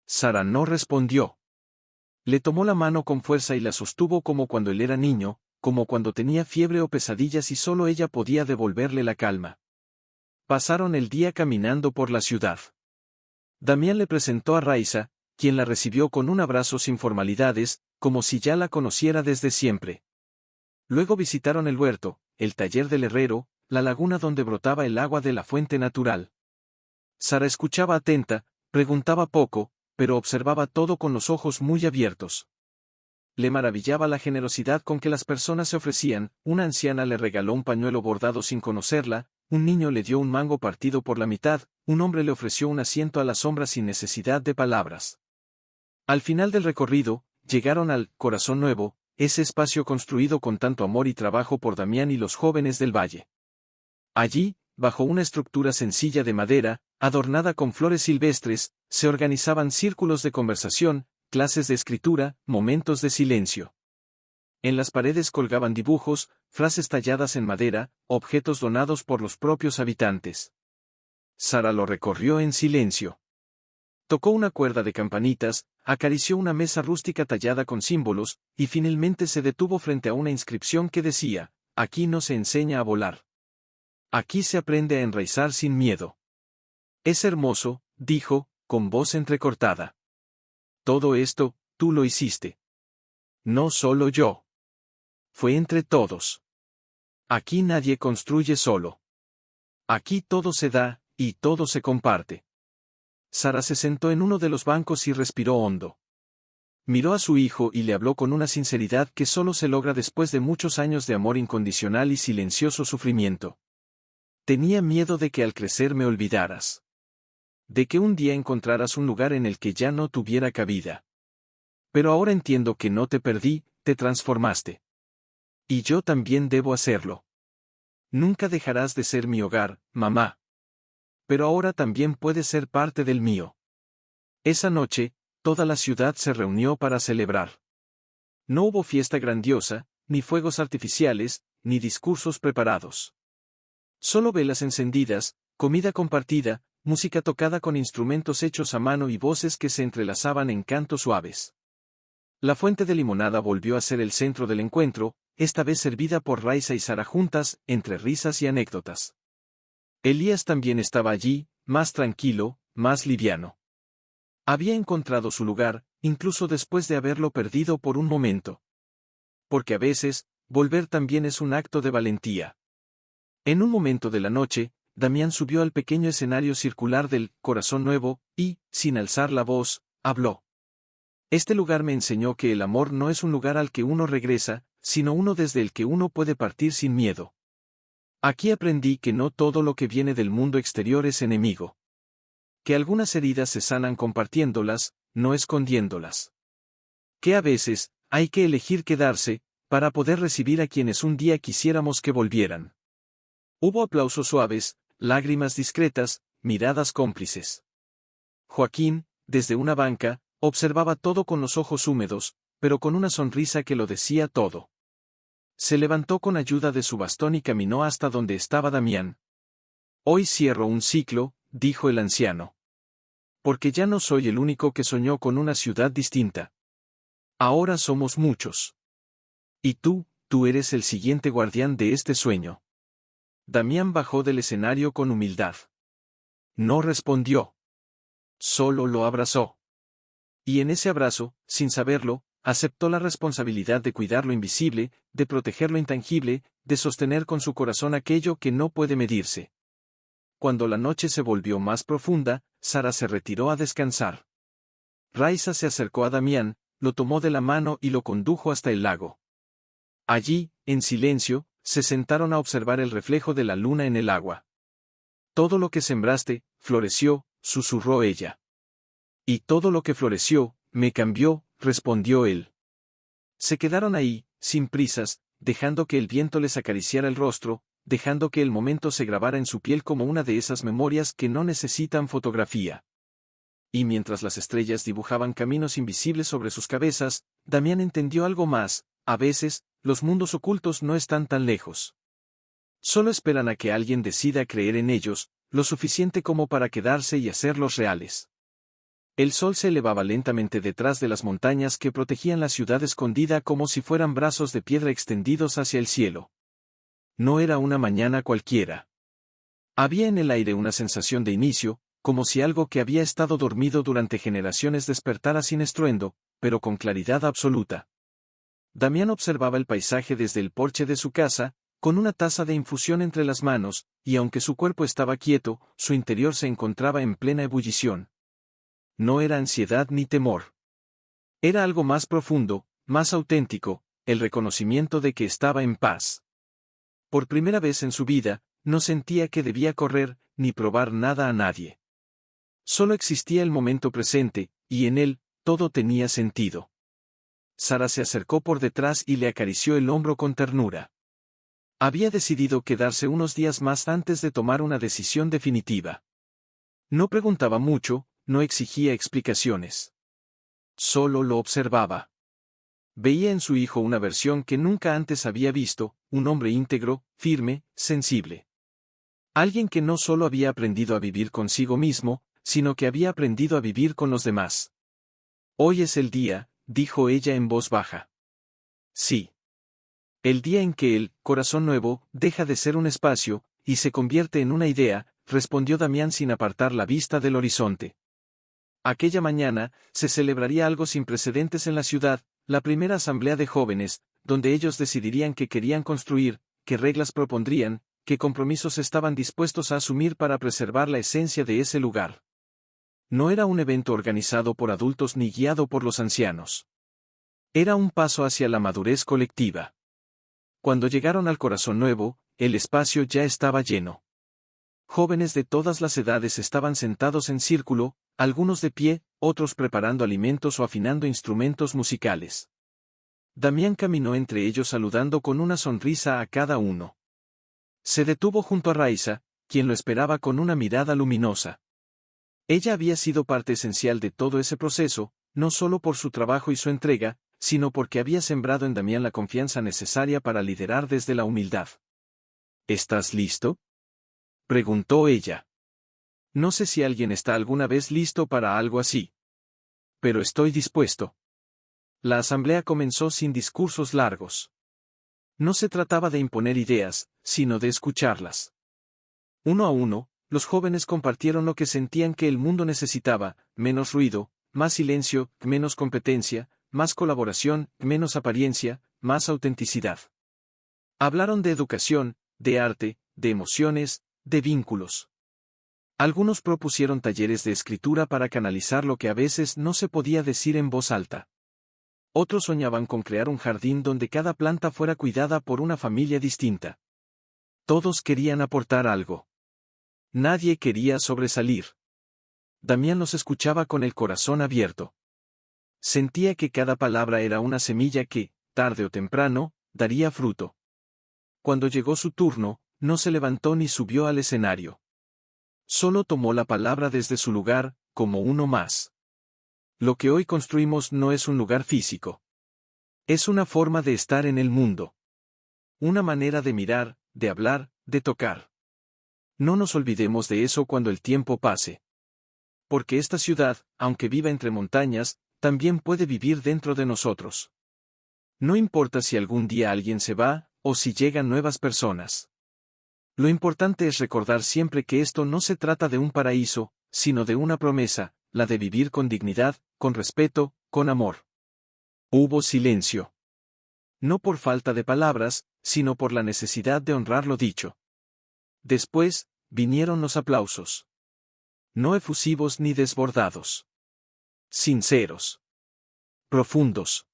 Sara no respondió. Le tomó la mano con fuerza y la sostuvo como cuando él era niño, como cuando tenía fiebre o pesadillas y solo ella podía devolverle la calma. Pasaron el día caminando por la ciudad. Damián le presentó a Raiza, quien la recibió con un abrazo sin formalidades, como si ya la conociera desde siempre. Luego visitaron el huerto, el taller del herrero, la laguna donde brotaba el agua de la fuente natural. Sara escuchaba atenta, preguntaba poco, pero observaba todo con los ojos muy abiertos. Le maravillaba la generosidad con que las personas se ofrecían. Una anciana le regaló un pañuelo bordado sin conocerla, un niño le dio un mango partido por la mitad, un hombre le ofreció un asiento a la sombra sin necesidad de palabras. Al final del recorrido, llegaron al Corazón Nuevo, ese espacio construido con tanto amor y trabajo por Damián y los jóvenes del valle. Allí, bajo una estructura sencilla de madera, adornada con flores silvestres, se organizaban círculos de conversación, clases de escritura, momentos de silencio. En las paredes colgaban dibujos, frases talladas en madera, objetos donados por los propios habitantes. Sara lo recorrió en silencio. Tocó una cuerda de campanitas, acarició una mesa rústica tallada con símbolos, y finalmente se detuvo frente a una inscripción que decía: «Aquí no se enseña a volar. Aquí se aprende a enraizar sin miedo». «Es hermoso», dijo, con voz entrecortada. «Todo esto, tú lo hiciste. No solo yo. Fue entre todos. Aquí nadie construye solo. Aquí todo se da, y todo se comparte». Sara se sentó en uno de los bancos y respiró hondo. Miró a su hijo y le habló con una sinceridad que solo se logra después de muchos años de amor incondicional y silencioso sufrimiento. «Tenía miedo de que al crecer me olvidaras. De que un día encontraras un lugar en el que ya no tuviera cabida. Pero ahora entiendo que no te perdí, te transformaste. Y yo también debo hacerlo. Nunca dejarás de ser mi hogar, mamá. Pero ahora también puedes ser parte del mío». Esa noche, toda la ciudad se reunió para celebrar. No hubo fiesta grandiosa, ni fuegos artificiales, ni discursos preparados. Solo velas encendidas, comida compartida, música tocada con instrumentos hechos a mano y voces que se entrelazaban en cantos suaves. La fuente de limonada volvió a ser el centro del encuentro, esta vez servida por Raiza y Sara juntas, entre risas y anécdotas. Elías también estaba allí, más tranquilo, más liviano. Había encontrado su lugar, incluso después de haberlo perdido por un momento. Porque a veces, volver también es un acto de valentía. En un momento de la noche, Damián subió al pequeño escenario circular del Corazón Nuevo, y, sin alzar la voz, habló. «Este lugar me enseñó que el amor no es un lugar al que uno regresa, sino uno desde el que uno puede partir sin miedo. Aquí aprendí que no todo lo que viene del mundo exterior es enemigo. Que algunas heridas se sanan compartiéndolas, no escondiéndolas. Que a veces, hay que elegir quedarse, para poder recibir a quienes un día quisiéramos que volvieran». Hubo aplausos suaves, lágrimas discretas, miradas cómplices. Joaquín, desde una banca, observaba todo con los ojos húmedos, pero con una sonrisa que lo decía todo. Se levantó con ayuda de su bastón y caminó hasta donde estaba Damián. «Hoy cierro un ciclo», dijo el anciano. «Porque ya no soy el único que soñó con una ciudad distinta. Ahora somos muchos. Y tú eres el siguiente guardián de este sueño». Damián bajó del escenario con humildad. No respondió. Solo lo abrazó. Y en ese abrazo, sin saberlo, aceptó la responsabilidad de cuidar lo invisible, de proteger lo intangible, de sostener con su corazón aquello que no puede medirse. Cuando la noche se volvió más profunda, Sara se retiró a descansar. Raiza se acercó a Damián, lo tomó de la mano y lo condujo hasta el lago. Allí, en silencio, se sentaron a observar el reflejo de la luna en el agua. «Todo lo que sembraste, floreció», susurró ella. «Y todo lo que floreció, me cambió», respondió él. Se quedaron ahí, sin prisas, dejando que el viento les acariciara el rostro, dejando que el momento se grabara en su piel como una de esas memorias que no necesitan fotografía. Y mientras las estrellas dibujaban caminos invisibles sobre sus cabezas, Damián entendió algo más: a veces, los mundos ocultos no están tan lejos. Solo esperan a que alguien decida creer en ellos, lo suficiente como para quedarse y hacerlos reales. El sol se elevaba lentamente detrás de las montañas que protegían la ciudad escondida como si fueran brazos de piedra extendidos hacia el cielo. No era una mañana cualquiera. Había en el aire una sensación de inicio, como si algo que había estado dormido durante generaciones despertara sin estruendo, pero con claridad absoluta. Damián observaba el paisaje desde el porche de su casa, con una taza de infusión entre las manos, y aunque su cuerpo estaba quieto, su interior se encontraba en plena ebullición. No era ansiedad ni temor. Era algo más profundo, más auténtico, el reconocimiento de que estaba en paz. Por primera vez en su vida, no sentía que debía correr, ni probar nada a nadie. Solo existía el momento presente, y en él, todo tenía sentido. Sara se acercó por detrás y le acarició el hombro con ternura. Había decidido quedarse unos días más antes de tomar una decisión definitiva. No preguntaba mucho, no exigía explicaciones. Solo lo observaba. Veía en su hijo una versión que nunca antes había visto, un hombre íntegro, firme, sensible. Alguien que no solo había aprendido a vivir consigo mismo, sino que había aprendido a vivir con los demás. Hoy es el día, dijo ella en voz baja. Sí. El día en que el corazón nuevo deja de ser un espacio, y se convierte en una idea, respondió Damián sin apartar la vista del horizonte. Aquella mañana, se celebraría algo sin precedentes en la ciudad, la primera asamblea de jóvenes, donde ellos decidirían qué querían construir, qué reglas propondrían, qué compromisos estaban dispuestos a asumir para preservar la esencia de ese lugar. No era un evento organizado por adultos ni guiado por los ancianos. Era un paso hacia la madurez colectiva. Cuando llegaron al Corazón Nuevo, el espacio ya estaba lleno. Jóvenes de todas las edades estaban sentados en círculo, algunos de pie, otros preparando alimentos o afinando instrumentos musicales. Damián caminó entre ellos saludando con una sonrisa a cada uno. Se detuvo junto a Raiza, quien lo esperaba con una mirada luminosa. Ella había sido parte esencial de todo ese proceso, no solo por su trabajo y su entrega, sino porque había sembrado en Damián la confianza necesaria para liderar desde la humildad. ¿Estás listo?, preguntó ella. No sé si alguien está alguna vez listo para algo así. Pero estoy dispuesto. La asamblea comenzó sin discursos largos. No se trataba de imponer ideas, sino de escucharlas. Uno a uno, los jóvenes compartieron lo que sentían que el mundo necesitaba: menos ruido, más silencio, menos competencia, más colaboración, menos apariencia, más autenticidad. Hablaron de educación, de arte, de emociones, de vínculos. Algunos propusieron talleres de escritura para canalizar lo que a veces no se podía decir en voz alta. Otros soñaban con crear un jardín donde cada planta fuera cuidada por una familia distinta. Todos querían aportar algo. Nadie quería sobresalir. Damián los escuchaba con el corazón abierto. Sentía que cada palabra era una semilla que, tarde o temprano, daría fruto. Cuando llegó su turno, no se levantó ni subió al escenario. Solo tomó la palabra desde su lugar, como uno más. Lo que hoy construimos no es un lugar físico. Es una forma de estar en el mundo. Una manera de mirar, de hablar, de tocar. No nos olvidemos de eso cuando el tiempo pase. Porque esta ciudad, aunque viva entre montañas, también puede vivir dentro de nosotros. No importa si algún día alguien se va, o si llegan nuevas personas. Lo importante es recordar siempre que esto no se trata de un paraíso, sino de una promesa, la de vivir con dignidad, con respeto, con amor. Hubo silencio. No por falta de palabras, sino por la necesidad de honrar lo dicho. Después, vinieron los aplausos. No efusivos ni desbordados. Sinceros. Profundos.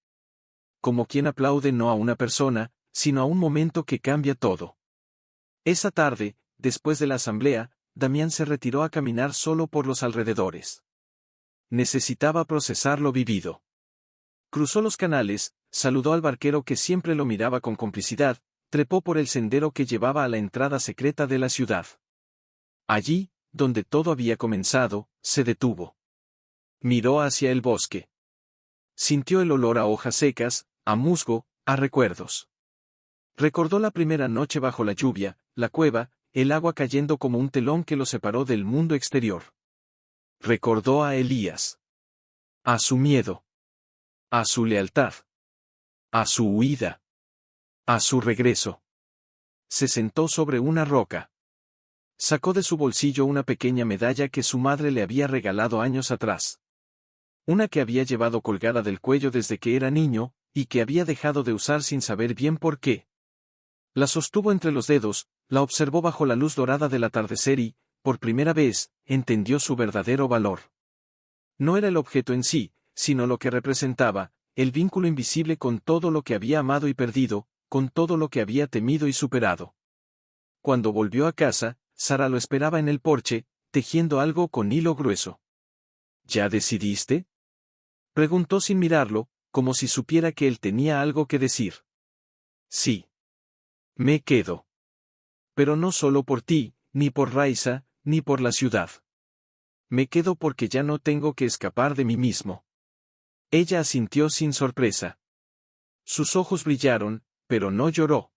Como quien aplaude no a una persona, sino a un momento que cambia todo. Esa tarde, después de la asamblea, Damián se retiró a caminar solo por los alrededores. Necesitaba procesar lo vivido. Cruzó los canales, saludó al barquero que siempre lo miraba con complicidad, trepó por el sendero que llevaba a la entrada secreta de la ciudad. Allí, donde todo había comenzado, se detuvo. Miró hacia el bosque. Sintió el olor a hojas secas, a musgo, a recuerdos. Recordó la primera noche bajo la lluvia, la cueva, el agua cayendo como un telón que lo separó del mundo exterior. Recordó a Elías. A su miedo. A su lealtad. A su huida. A su regreso. Se sentó sobre una roca. Sacó de su bolsillo una pequeña medalla que su madre le había regalado años atrás. Una que había llevado colgada del cuello desde que era niño, y que había dejado de usar sin saber bien por qué. La sostuvo entre los dedos, la observó bajo la luz dorada del atardecer y, por primera vez, entendió su verdadero valor. No era el objeto en sí, sino lo que representaba, el vínculo invisible con todo lo que había amado y perdido, con todo lo que había temido y superado. Cuando volvió a casa, Sara lo esperaba en el porche, tejiendo algo con hilo grueso. ¿Ya decidiste?, preguntó sin mirarlo, como si supiera que él tenía algo que decir. Sí. Me quedo. Pero no solo por ti, ni por Raiza, ni por la ciudad. Me quedo porque ya no tengo que escapar de mí mismo. Ella asintió sin sorpresa. Sus ojos brillaron, pero no lloró.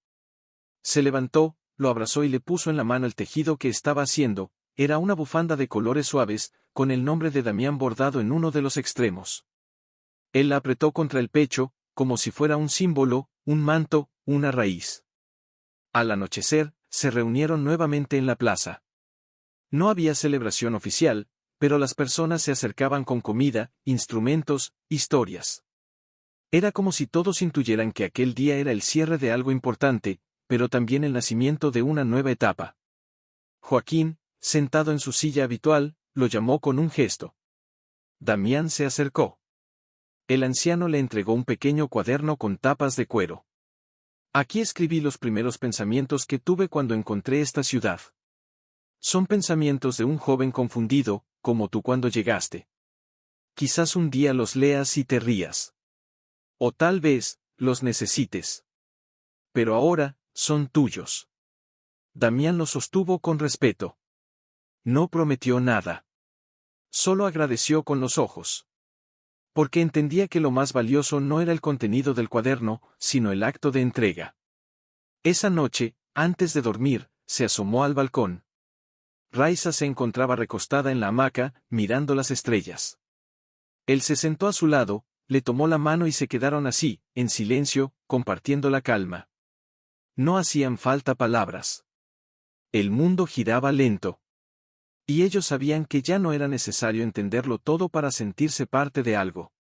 Se levantó, lo abrazó y le puso en la mano el tejido que estaba haciendo. Era una bufanda de colores suaves, con el nombre de Damián bordado en uno de los extremos. Él la apretó contra el pecho, como si fuera un símbolo, un manto, una raíz. Al anochecer, se reunieron nuevamente en la plaza. No había celebración oficial, pero las personas se acercaban con comida, instrumentos, historias. Era como si todos intuyeran que aquel día era el cierre de algo importante, pero también el nacimiento de una nueva etapa. Joaquín, sentado en su silla habitual, lo llamó con un gesto. Damián se acercó. El anciano le entregó un pequeño cuaderno con tapas de cuero. Aquí escribí los primeros pensamientos que tuve cuando encontré esta ciudad. Son pensamientos de un joven confundido, como tú cuando llegaste. Quizás un día los leas y te rías. O tal vez, los necesites. Pero ahora, son tuyos. Damián los sostuvo con respeto. No prometió nada. Solo agradeció con los ojos. Porque entendía que lo más valioso no era el contenido del cuaderno, sino el acto de entrega. Esa noche, antes de dormir, se asomó al balcón. Raiza se encontraba recostada en la hamaca, mirando las estrellas. Él se sentó a su lado, le tomó la mano y se quedaron así, en silencio, compartiendo la calma. No hacían falta palabras. El mundo giraba lento. Y ellos sabían que ya no era necesario entenderlo todo para sentirse parte de algo.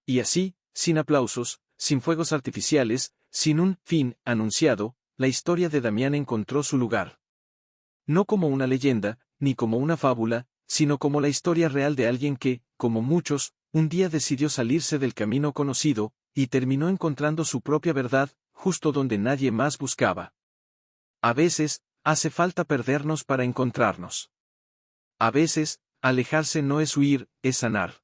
Y así, sin aplausos, sin fuegos artificiales, sin un fin anunciado, la historia de Damián encontró su lugar. No como una leyenda, ni como una fábula, sino como la historia real de alguien que, como muchos, un día decidió salirse del camino conocido, y terminó encontrando su propia verdad, justo donde nadie más buscaba. A veces, hace falta perdernos para encontrarnos. A veces, alejarse no es huir, es sanar.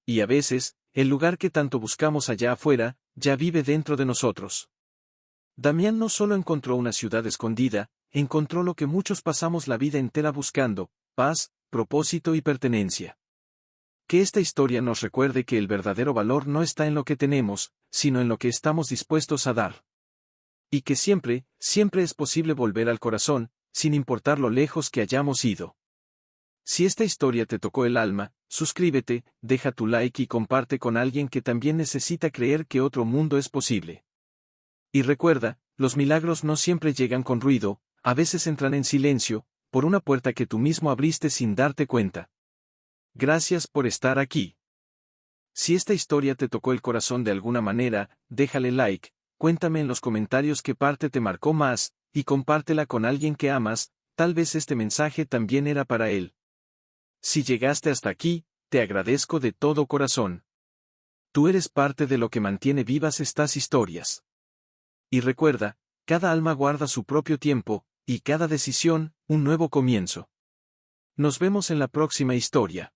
Y a veces, el lugar que tanto buscamos allá afuera, ya vive dentro de nosotros. Damián no solo encontró una ciudad escondida, encontró lo que muchos pasamos la vida entera buscando: paz, propósito y pertenencia. Que esta historia nos recuerde que el verdadero valor no está en lo que tenemos, sino en lo que estamos dispuestos a dar. Y que siempre, siempre es posible volver al corazón, sin importar lo lejos que hayamos ido. Si esta historia te tocó el alma, suscríbete, deja tu like y comparte con alguien que también necesita creer que otro mundo es posible. Y recuerda, los milagros no siempre llegan con ruido, a veces entran en silencio, por una puerta que tú mismo abriste sin darte cuenta. Gracias por estar aquí. Si esta historia te tocó el corazón de alguna manera, déjale like, cuéntame en los comentarios qué parte te marcó más, y compártela con alguien que amas, tal vez este mensaje también era para él. Si llegaste hasta aquí, te agradezco de todo corazón. Tú eres parte de lo que mantiene vivas estas historias. Y recuerda, cada alma guarda su propio tiempo, y cada decisión, un nuevo comienzo. Nos vemos en la próxima historia.